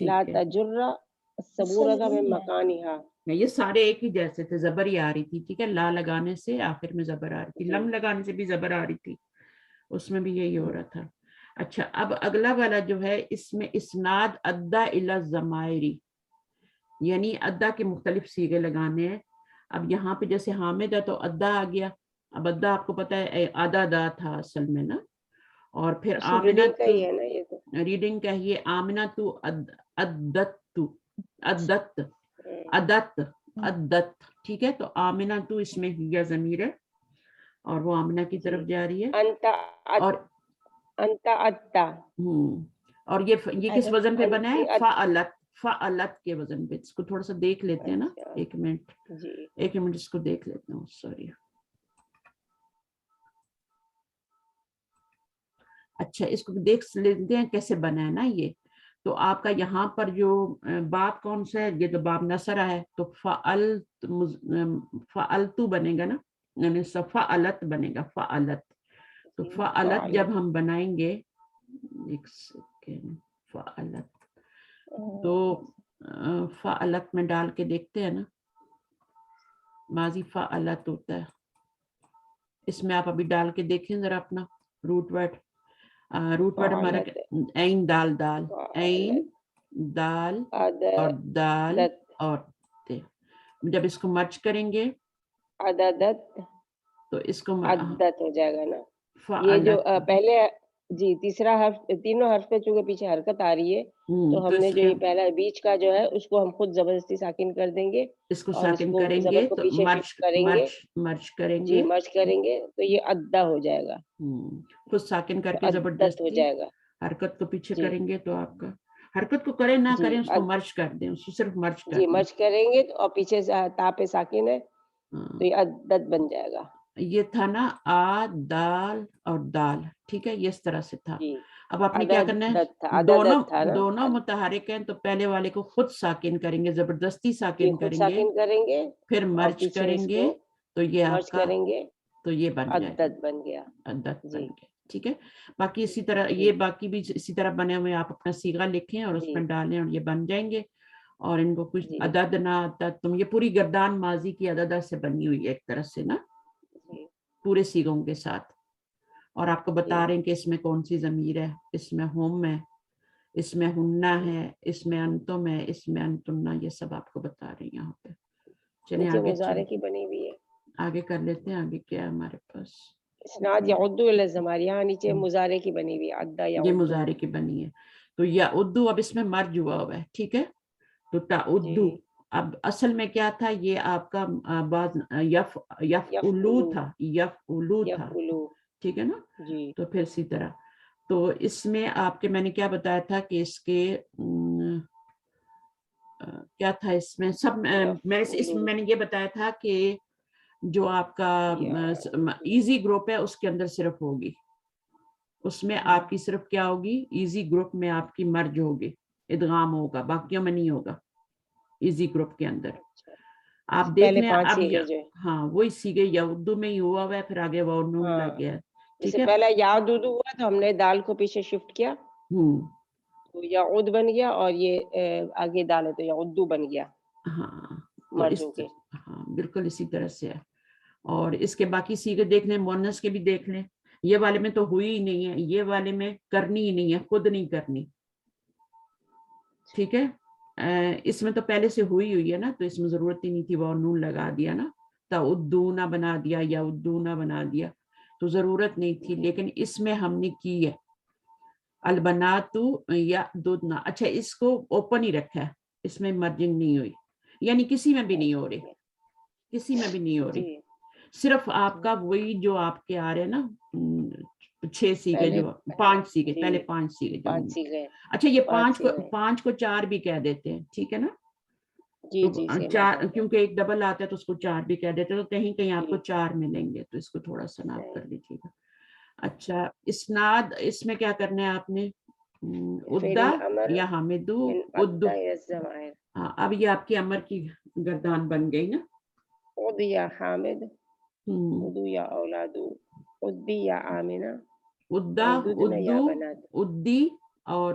لا ٹھیک ہے. تجر الصبورة من مکانها. یہ سارے ایک ہی جیسے تھے, زبر ہی آ رہی تھی, ٹھیک ہے, لا لگانے سے آخر میں زبر آ رہی تھی, لم لگانے سے بھی زبر آ رہی تھی, اس میں بھی یہی ہو رہا تھا. اچھا, اب اگلا والا جو ہے اس میں اسناد ادا الی الضمائری, یعنی ادا کے مختلف صیغے لگانے ہیں. اب یہاں پہ جیسے حامد ہے تو ادا آ گیا. اب ادا آپ کو پتہ ہے ادا دا تھا اصل میں نا, اور پھر آمنہ تو ریڈنگ کا یہ آمنہ تو ادت ادت ادت ادت, ٹھیک ہے. تو آمنہ تو اس میں ہی ضمیر ہے اور وہ آمنہ کی طرف جا رہی ہے. اور انت اتا, اور یہ کس وزن پہ بنا ہے؟ فعلت, فعلت کے وزن پہ. اس کو تھوڑا سا دیکھ لیتے ہیں نا, ایک منٹ, ایک منٹ اس کو دیکھ لیتے ہیں. سوری. اچھا, اس کو دیکھ لیتے ہیں کیسے بنا ہے نا یہ. تو آپ کا یہاں پر جو باب کون سا ہے, یہ تو باب نصرہ ہے, تو فعلتو بنے گا نا, یعنی فعلت بنے گا, فعلت. تو فعلت جب ہم بنائیں گے, ایک سیکنڈ, فعلت, تو فعلت میں ڈال کے دیکھتے ہیں نا, ماضی فعلت ہوتا ہے. اس میں آپ ابھی ڈال کے دیکھیں ذرا اپنا روٹ ورڈ. روٹ ورڈ ہمارا عین دال دال, عین دال اور دال اور تے. جب اس کو مرچ کریں گے عددت, تو اس کو عدت ہو جائے گا نا. یہ جو پہلے جی تیسرا حرف, تینوں حرف پہ چونکہ پیچھے حرکت آ رہی ہے, تو ہم نے جو یہ پہلا بیچ کا جو ہے اس کو ہم خود زبردستی ساکن کر دیں گے, اس کو ساکن کریں گے تو مرچ کریں گے, جی مرچ کریں گے تو یہ ادا ہو جائے گا. خود ساکن کر کے زبردستی ہو جائے گا, حرکت کو پیچھے کریں گے تو آپ کا حرکت کو کریں نہ کریں اس کو مرچ کر دیں, اس کو صرف مرچ کر دیں. جی مرچ کریں گے تو, اور پیچھے سے تا پہ ساکن ہے تو یہ عدد بن جائے گا. یہ تھا نا آ دال اور دال, ٹھیک ہے, یہ اس طرح سے تھا. اب آپ نے کیا کرنا ہے, دونوں متحرک ہیں تو پہلے والے کو خود ساکن کریں گے, زبردستی ساکن کریں گے, پھر مرچ کریں گے تو یہ آپ کا, تو یہ بن جائے گا, عدد بن گیا, عدد بن گیا, ٹھیک ہے. باقی اسی طرح یہ باقی بھی اسی طرح بنے ہوئے, آپ اپنا صیغہ لکھیں اور اس پر ڈالیں اور یہ بن جائیں گے. اور ان کو کچھ عدد نہ عدد, تم یہ پوری گردان ماضی کی عدد سے بنی ہوئی ہے ایک طرح سے نا, پورے صیغوں کے ساتھ. اور آپ کو بتا رہے ہیں کہ اس میں کون سی ضمیر ہے, اس میں ہم ہے, اس میں ہننا ہے, اس میں انتم ہے, اس میں انتنہ, یہ سب آپ کو بتا رہے ہیں یہاں پہ. چلیں آگے, مضارع کی بنی ہوئی ہے, آگے کر لیتے ہیں. آگے کیا ہے ہمارے پاس, اسناد یعد الی الضمائر, یہاں نیچے مضارع کی بنی ہوئی ہے, ادا یہ مضارع کی بنی ہے. تو یعدو اب اس میں مرج ہوا ہوا ہے, ٹھیک ہے. تو تعدو, اب اصل میں کیا تھا, یہ آپ کا بعض یفعلو تھا, یفعلو تھا, ٹھیک ہے نا. تو پھر اسی طرح, تو اس میں آپ کے میں نے کیا بتایا تھا کہ اس کے کیا تھا, اس میں سب میں نے یہ بتایا تھا کہ جو آپ کا ایزی گروپ ہے اس کے اندر صرف ہوگی, اس میں آپ کی صرف کیا ہوگی, ایزی گروپ میں آپ کی مرج ہوگی, ادغام ہوگا, باقیوں میں نہیں ہوگا. ایزی گروپ کے اندر آپ دیکھ لیں. اب ہاں وہی سیگے یعدو میں ہی ہوا ہوا ہے, پھر آگے واو نون لگ گیا, ٹھیک ہے. پہلا یعدو ہوا تو ہم نے دال کو پیچھے شفٹ کیا, تو یعود بن گیا, اور یہ آگے دال ہے تو یعدو بن گیا. ہاں ہاں بالکل اسی طرح سے ہے. اور اس کے باقی سیگے دیکھ لیں, مؤنث کے بھی دیکھ لیں. یہ والے میں تو ہوئی ہی نہیں ہے, یہ والے میں کرنی ہی نہیں ہے, خود نہیں کرنی, ٹھیک ہے. اس میں تو پہلے سے ہوئی ہے نا, تو اس میں ضرورت ہی نہیں تھی, وہ نون لگا دیا نا, تعدون بنا دیا, یعدون بنا دیا, تو ضرورت نہیں تھی. لیکن اس میں ہم نے کی ہے البنات یعددن. اچھا, اس کو اوپن ہی رکھا ہے, اس میں مرجنگ نہیں ہوئی, یعنی کسی میں بھی نہیں ہو رہی, کسی میں بھی نہیں ہو رہی. صرف آپ کا وہی جو آپ کے آ رہے ہیں نا 6 سیگے, جو 5 سیگے, پہلے 5 سیگے جو. اچھا, یہ 5 کو 4 بھی کہہ دیتے ہیں, ٹھیک ہے نا. کیونکہ ایک ڈبل آتا ہے تو اس کو 4 بھی کہہ دیتے ہیں, تو کہیں کہیں آپ کو 4 ملیں گے, تو اس کو تھوڑا سا ناپ کر لیجیے گا. اچھا, اسناد, اس میں کیا کرنا ہے آپ نے, ادا یا حامدو, ادو. ہاں, اب یہ آپ کی امر کی گردان بن گئی نا. اد یا حامد, ادو یا اولادو, ادی یا آمنہ, ادا, ادو, ادی اور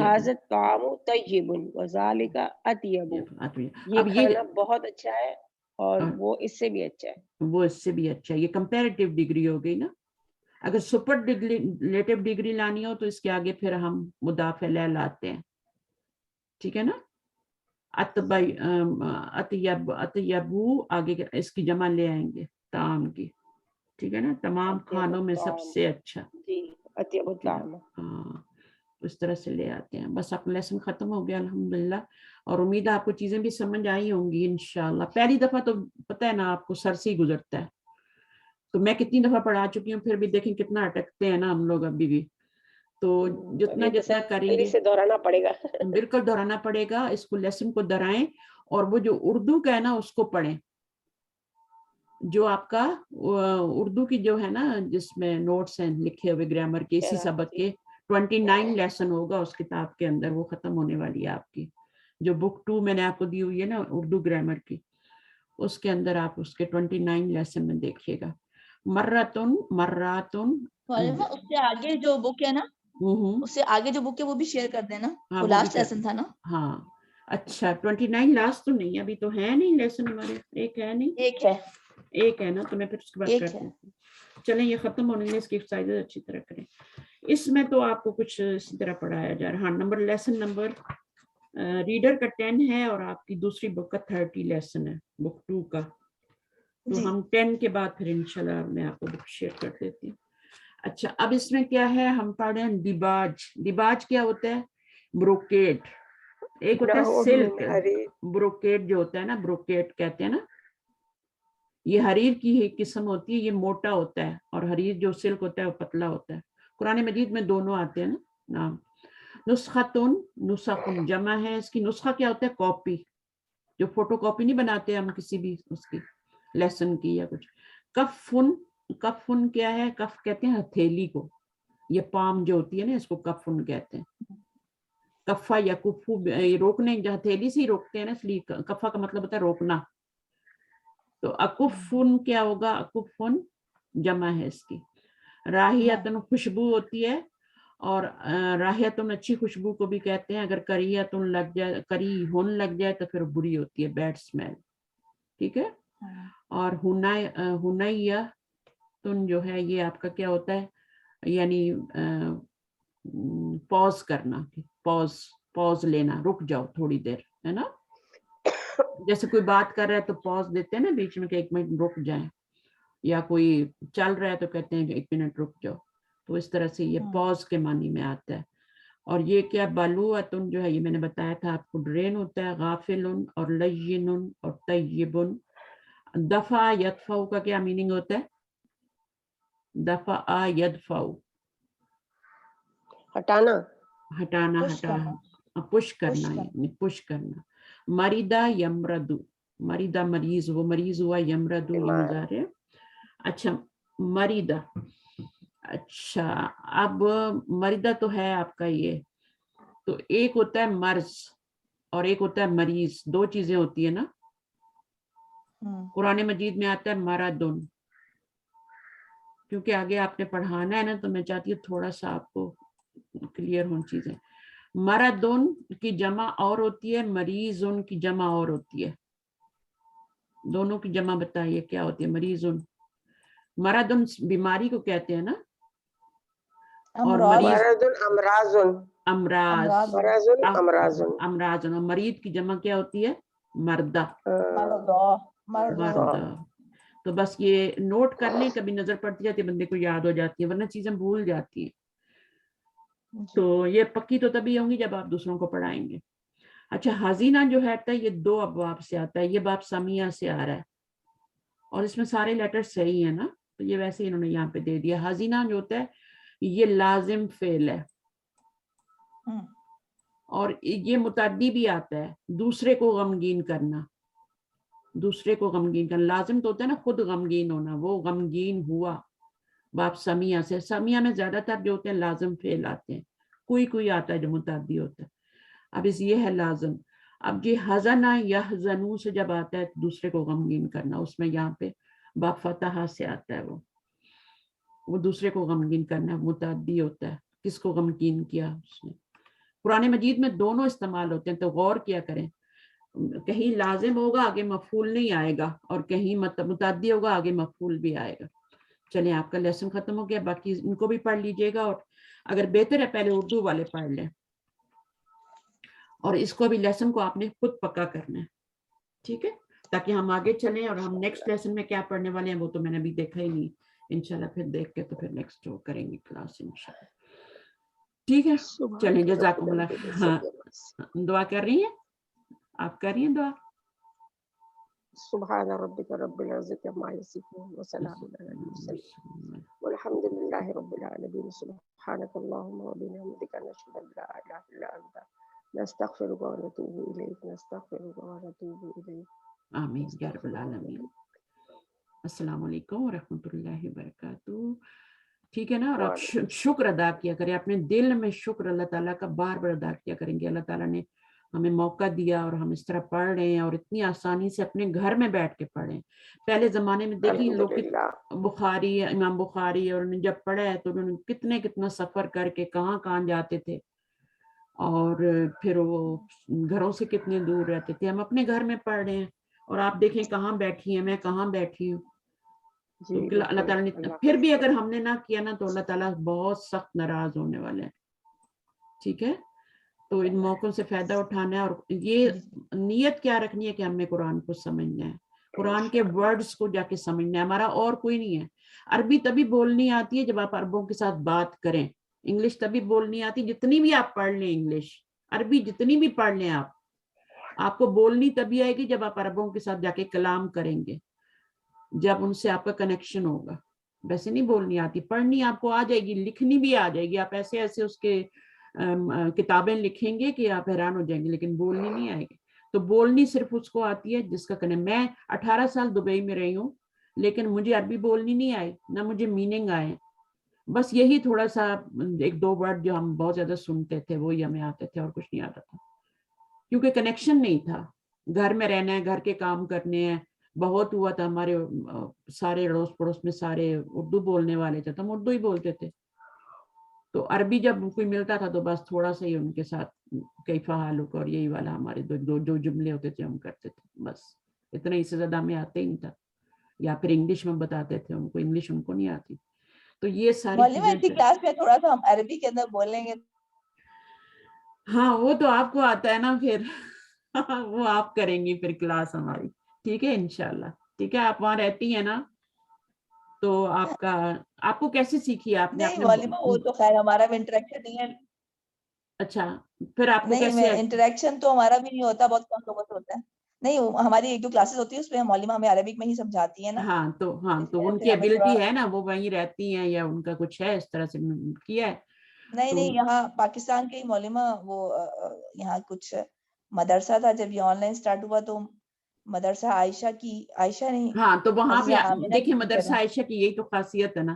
حاضر طعام طیب وذالک اطیب، یہ کھانا بہت اچھا ہے اور وہ اس سے بھی اچھا ہے، وہ اس سے بھی اچھا ہے. یہ کمپیریٹیو ڈگری ہو گئی نا. اگر سپرلیٹو ڈگری لانی ہو تو اس کے آگے پھر ہم مضاف الیہ لاتے ہیں. ٹھیک ہے نا. اطیبو آگے اس کی جمع لے آئیں گے طعام کی. ٹھیک ہے نا. تمام کھانوں میں سب سے اچھا. جی اطیب الطعام. ہاں اس طرح سے لے آتے ہیں. بس آپ لیسن ختم ہو گیا الحمدللہ. اور امید ہے آپ کو چیزیں بھی سمجھ آئی ہوں گی انشاءاللہ. پہلی دفعہ تو پتہ ہے نا آپ کو سر سے ہی گزرتا ہے. تو میں کتنی دفعہ پڑھا چکی ہوں پھر بھی دیکھیں کتنا اٹکتے ہیں نا ہم لوگ ابھی بھی. تو جتنا کریں گے سے دہرانا پڑے گا. بالکل دہرانا پڑے گا. اس کو لیسن کو دہرائیں اور وہ جو اردو کا ہے نا اس کو پڑھیں. جو آپ کا اردو کی جو ہے نا جس میں نوٹس ہیں لکھے ہوئے گرامر کے اسی سبق کے 29 لیسن ہوگا اس کتاب کے اندر. وہ ختم ہونے والی ہے آپ کی. جو بک 2 میں نے آپ کو دی ہوئی ہے نا اردو گرامر کی, اس کے اندر آپ اس کے 29 لیسن میں دیکھیے گا. مراتن اس سے آگے جو بک ہے نا اس سے آگے جو بک ہے وہ بھی شیئر کر دینا. وہ لاسٹ لیسن تھا نا. ہاں اچھا 29 لاسٹ تو نہیں, ابھی تو ہے نہیں لیسن ہمارے. ایک ہے نہیں, ایک ہے نا, تو میں پھر اس کے بعد کرتی ہوں. چلیں یہ ختم ہونے میں اس کی ایکسرسائز اچھی طرح کریں. اس میں تو آپ کو کچھ اسی طرح پڑھایا جا رہا. ہاں لیسن نمبر ریڈر کا 10 ہے اور آپ کی دوسری بک کا 30 لیسن ہے بک 2 کا. تو ہم 10 کے بعد پھر انشاءاللہ میں آپ کو بک شیئر کر دیتی ہوں. اچھا اب اس میں کیا ہے, ہم پڑھ رہے ہیں دیباج. دیباج کیا ہوتا ہے؟ بروکیٹ. ایک ہوتا ہے سلک. بروکیٹ جو ہوتا ہے نا, بروکیٹ کہتے ہیں نا, یہ حریر کی ایک قسم ہوتی ہے. یہ موٹا ہوتا ہے اور حریر جو سلک ہوتا ہے وہ پتلا ہوتا ہے. قرآن مجید میں دونوں آتے ہیں نا نام. نسختن, نسخن جمع ہے اس کی. نسخہ کیا ہوتا ہے؟ کاپی. جو فوٹو کاپی نہیں بناتے ہم کسی بھی اس کی لیسن کی یا کچھ. کفن, کفن کیا ہے؟ کف کہتے ہیں ہتھیلی کو. یہ پام جو ہوتی ہے نا اس کو کفن کہتے ہیں. کفا یا کفو روکنے, ہتھیلی سے ہی روکتے ہیں نا, اس لیے کفا کا مطلب ہوتا ہے روکنا. تو اکفن کیا ہوگا؟ اکفن جمع ہے اس کی. راہیتن خوشبو ہوتی ہے, اور راہیتن اچھی خوشبو کو بھی کہتے ہیں. اگر کریتن لگ جائے, کری ہون لگ جائے تو پھر بری ہوتی ہے, بیڈ اسمیل. ٹھیک ہے. اور ہنیا تن جو ہے یہ آپ کا کیا ہوتا ہے؟ یعنی پوز کرنا, پوز لینا, رک جاؤ تھوڑی دیر, ہے نا. جیسے کوئی بات کر رہا ہے تو پوز دیتے ہیں نا بیچ میں کہ 1 منٹ رک جائیں, یا کوئی چل رہا ہے تو کہتے ہیں کہ 1 منٹ رک جاؤ. تو اس طرح سے یہ پوز کے معنی میں آتا ہے. اور یہ کیا بلوۃن جو ہے یہ میں نے بتایا تھا آپ کو, ڈرین ہوتا ہے. غافل اور لین اور طیب. دفع یدفع کا کیا میننگ ہوتا ہے؟ دفع یدفع ہٹانا, ہٹانا, پش کرنا, یعنی پش کرنا. مریدہ یمرد, مریدہ مریض, وہ مریض ہوا. یمرد یہ مضارع. اچھا مریدہ, اچھا اب مریدہ تو ہے آپ کا یہ. تو ایک ہوتا ہے مرض اور ایک ہوتا ہے مریض, 2 چیزیں ہوتی ہیں نا. قرآن مجید میں آتا ہے مرادن. کیونکہ آگے آپ نے پڑھانا ہے نا تو میں چاہتی ہوں تھوڑا سا آپ کو کلیئر ہوں چیزیں. مرادن کی جمع اور ہوتی ہے, مریضن کی جمع اور ہوتی ہے. دونوں کی جمع بتائیے کیا ہوتی ہے؟ مریضن. مرادن بیماری کو کہتے ہیں نا, اور مریض امراض. اور مریض کی جمع کیا ہوتی ہے؟ مردہ. مردہ. تو بس یہ نوٹ کر لیں, کبھی نظر پڑتی جاتی ہے بندے کو یاد ہو جاتی ہے, ورنہ چیزیں بھول جاتی ہیں. تو یہ پکی تو تبھی ہوں گی جب آپ دوسروں کو پڑھائیں گے. اچھا حزینہ جو ہے یہ 2 ابواب سے آتا ہے. یہ باب سمیہ سے آ رہا ہے اور اس میں سارے لیٹر صحیح ہیں نا, تو یہ ویسے انہوں نے یہاں پہ دے دیا. حزینہ جو ہوتا ہے یہ لازم فعل ہے, اور یہ متعدی بھی آتا ہے. دوسرے کو غمگین کرنا, دوسرے کو غمگین کرنا. لازم تو ہوتا ہے نا خود غمگین ہونا, وہ غمگین ہوا. باب سمیہ سے. سمیہ میں زیادہ تر جو ہوتے ہیں لازم فعل آتے ہیں, کوئی آتا ہے جو متعدی ہوتا ہے. اب اس یہ ہے لازم. اب یہ حزنہ یحزنو سے جب آتا ہے دوسرے کو غمگین کرنا, اس میں یہاں پہ باب فتحہ سے آتا ہے. وہ دوسرے کو غمگین کرنا متعدی ہوتا ہے. کس کو غمگین کیا اس نے؟ قرآن مجید میں دونوں استعمال ہوتے ہیں, تو غور کیا کریں, کہیں لازم ہوگا آگے مفعول نہیں آئے گا, اور کہیں متعدی ہوگا آگے مفعول بھی آئے گا. چلیں آپ کا لیسن ختم ہو گیا, باقی ان کو بھی پڑھ لیجئے گا, اور اگر بہتر ہے پہلے اردو والے پڑھ لیں, اور اس کو بھی لیسن کو آپ نے خود پکا کرنا ہے, ٹھیک ہے, تاکہ ہم آگے چلیں. اور ہم نیکسٹ لیسن میں کیا پڑھنے والے ہیں وہ تو میں نے ابھی دیکھا ہی نہیں, انشاءاللہ پھر دیکھ کے تو پھر نیکسٹ وہ کریں گے کلاس انشاءاللہ. ٹھیک ہے, چلیں جزاکم اللہ. ہاں دعا کر رہی ہیں آپ, کر رہی ہیں دعا؟ سبحان ربک رب العزت عما یصفون وسلام علی المرسلین والحمد للہ رب العالمین. سبحانک اللہم وبحمدک نشہد ان لا الہ الا انت نستغفرک ونتوب الیک نستغفرک ونتوب الیک. آمین یا رب العالمین. السلام علیکم ورحمۃ اللہ وبرکاتہ. ٹھیک ہے نا, اور آپ شکر ادا کیا کریں, اپنے دل میں شکر اللہ تعالیٰ کا بار بار ادا کیا کریں گے. اللہ تعالیٰ نے ہمیں موقع دیا اور ہم اس طرح پڑھ رہے ہیں, اور اتنی آسانی سے اپنے گھر میں بیٹھ کے پڑھیں. پہلے زمانے میں دیکھیں لوگ بخاری, امام بخاری, اور انہوں نے جب پڑھا ہے تو انہوں نے کتنا سفر کر کے کہاں کہاں جاتے تھے, اور پھر وہ گھروں سے کتنے دور رہتے تھے. ہم اپنے گھر میں پڑھ رہے ہیں, اور آپ دیکھیں کہاں بیٹھی ہیں, میں کہاں بیٹھی ہوں. تو اللہ تعالیٰ نے پھر بھی اگر ہم نے نہ کیا نا تو اللہ تعالیٰ بہت سخت ناراض ہونے والے ہیں. ٹھیک ہے, تو ان موقعوں سے فائدہ اٹھانا ہے, اور یہ نیت کیا رکھنی ہے کہ ہمیں قرآن کو سمجھنا ہے, قرآن کے ورڈز کو جا کے سمجھنا ہے. ہمارا اور کوئی نہیں ہے. عربی تبھی بولنی آتی ہے جب آپ عربوں کے ساتھ بات کریں, انگلش تبھی بولنی آتی, جتنی بھی آپ پڑھ لیں انگلش عربی جتنی بھی پڑھ لیں آپ کو بولنی تبھی آئے گی جب آپ عربوں کے ساتھ جا کے کلام کریں گے, جب ان سے آپ کا کنیکشن ہوگا. ویسے نہیں بولنی آتی, پڑھنی آپ کو آ جائے گی, لکھنی بھی آ جائے گی. آپ ایسے ایسے اس کے کتابیں لکھیں گے کہ آپ حیران ہو جائیں گے, لیکن بولنی نہیں آئے گی. تو بولنی صرف اس کو آتی ہے جس کا کرنے. میں 18 سال دبئی میں رہی ہوں, لیکن مجھے عربی بولنی نہیں آئی, نہ مجھے میننگ آئے. بس یہی تھوڑا سا ایک دو ورڈ جو ہم بہت زیادہ سنتے تھے وہی ہمیں آتے تھے, اور کچھ نہیں آتا تھا, کیونکہ کنیکشن نہیں تھا. گھر میں رہنا ہے, گھر کے کام کرنے ہیں. بہت ہوا تھا ہمارے سارے اڑوس پڑوس میں سارے اردو بولنے والے تھے, تو ہم اردو ہی بولتے تھے. تو عربی جب کوئی ملتا تھا تو بس تھوڑا سا ہی ان کے ساتھ کیفا حالک اور یہی والا ہمارے دو جملے ہوتے تھے ہم کرتے تھے, بس اتنا ہی سے زیادہ ہمیں آتے ہی نہیں تھا. یا پھر انگلش میں بتاتے تھے ان کو, انگلش ان کو نہیں آتی. تو یہ ساری چیزیں کلاس میں تھوڑا سا ہم عربی کے اندر بولیں گے. ہاں وہ تو آپ کو آتا ہے نا, پھر وہ آپ کریں گی پھر کلاس ہماری. ٹھیک ہے انشاءاللہ. ٹھیک ہے, آپ وہاں رہتی ہیں نا, تو آپ کو کیسے سیکھی آپ نے؟ نہیں معلمہ, وہ تو خیر ہمارا بھی انٹریکشن نہیں ہے. اچھا, پھر آپ کو نہیں, کیسے؟ انٹریکشن تو ہمارا بھی نہیں ہوتا, بہت کم لوگوں سے ہوتا ہے. نہیں, ہماری ایک دو کلاسز ہوتی ہے اس میں معلمہ ہمیں عربک میں ہی سمجھاتی ہے نا. ہاں تو ان کی ایبلٹی ہے نا, وہ وہیں رہتی ہیں یا ان کا کچھ ہے اس طرح سے کیا ہے. نہیں, یہاں پاکستان کے معلمہ, وہ یہاں کچھ مدرسہ تھا جب یہ آن لائن سٹارٹ ہوا, تو مدرسہ عائشہ نہیں, ہاں تو وہاں پہ دیکھیں کی مدرسہ عائشہ کی یہی تو خاصیت ہے نا,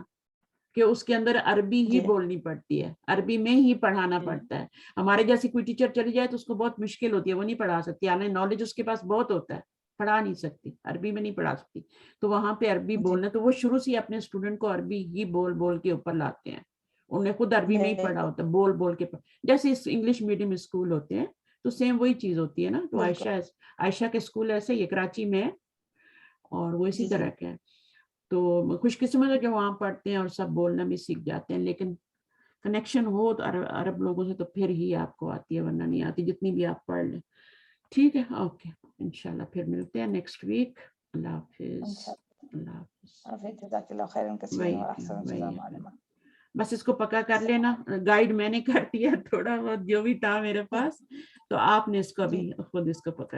کہ اس کے اندر عربی ہی بولنی پڑتی ہے, عربی میں ہی پڑھانا پڑتا ہے. ہمارے جیسی کوئی ٹیچر چلی جائے تو اس کو بہت مشکل ہوتی ہے, وہ نہیں پڑھا سکتی, حالانکہ نالج اس کے پاس بہت ہوتا ہے, پڑھا نہیں سکتی, عربی میں نہیں پڑھا سکتی. تو وہاں پہ عربی بولنا, تو وہ شروع سے اپنے اسٹوڈنٹ کو عربی ہی بول بول کے اوپر لاتے ہیں. انہیں خود عربی میں ہی پڑھا ہوتا ہے, بول بول کے جیسے انگلش میڈیم اسکول ہوتے ہیں تو سیم وہی چیز ہوتی ہے نا. تو عائشہ کے اسکول ایسے ہی کراچی میں, اور وہ اسی طرح کے ہیں. تو خوش قسمت ہے جو وہاں پڑھتے ہیں اور سب بولنا بھی سیکھ جاتے ہیں, لیکن کنیکشن ہو تو عرب لوگوں سے تو پھر ہی آپ کو آتی ہے, ورنہ نہیں آتی جتنی بھی آپ پڑھ لیں. ٹھیک ہے, اوکے انشاءاللہ پھر ملتے ہیں نیکسٹ ویک. اللہ حافظ. اللہ حافظ. بس اس کو پکا کر لینا, گائیڈ میں نے کر دیا تھوڑا بہت جو بھی تھا میرے پاس, تو آپ نے اس کو بھی خود اس کو پکا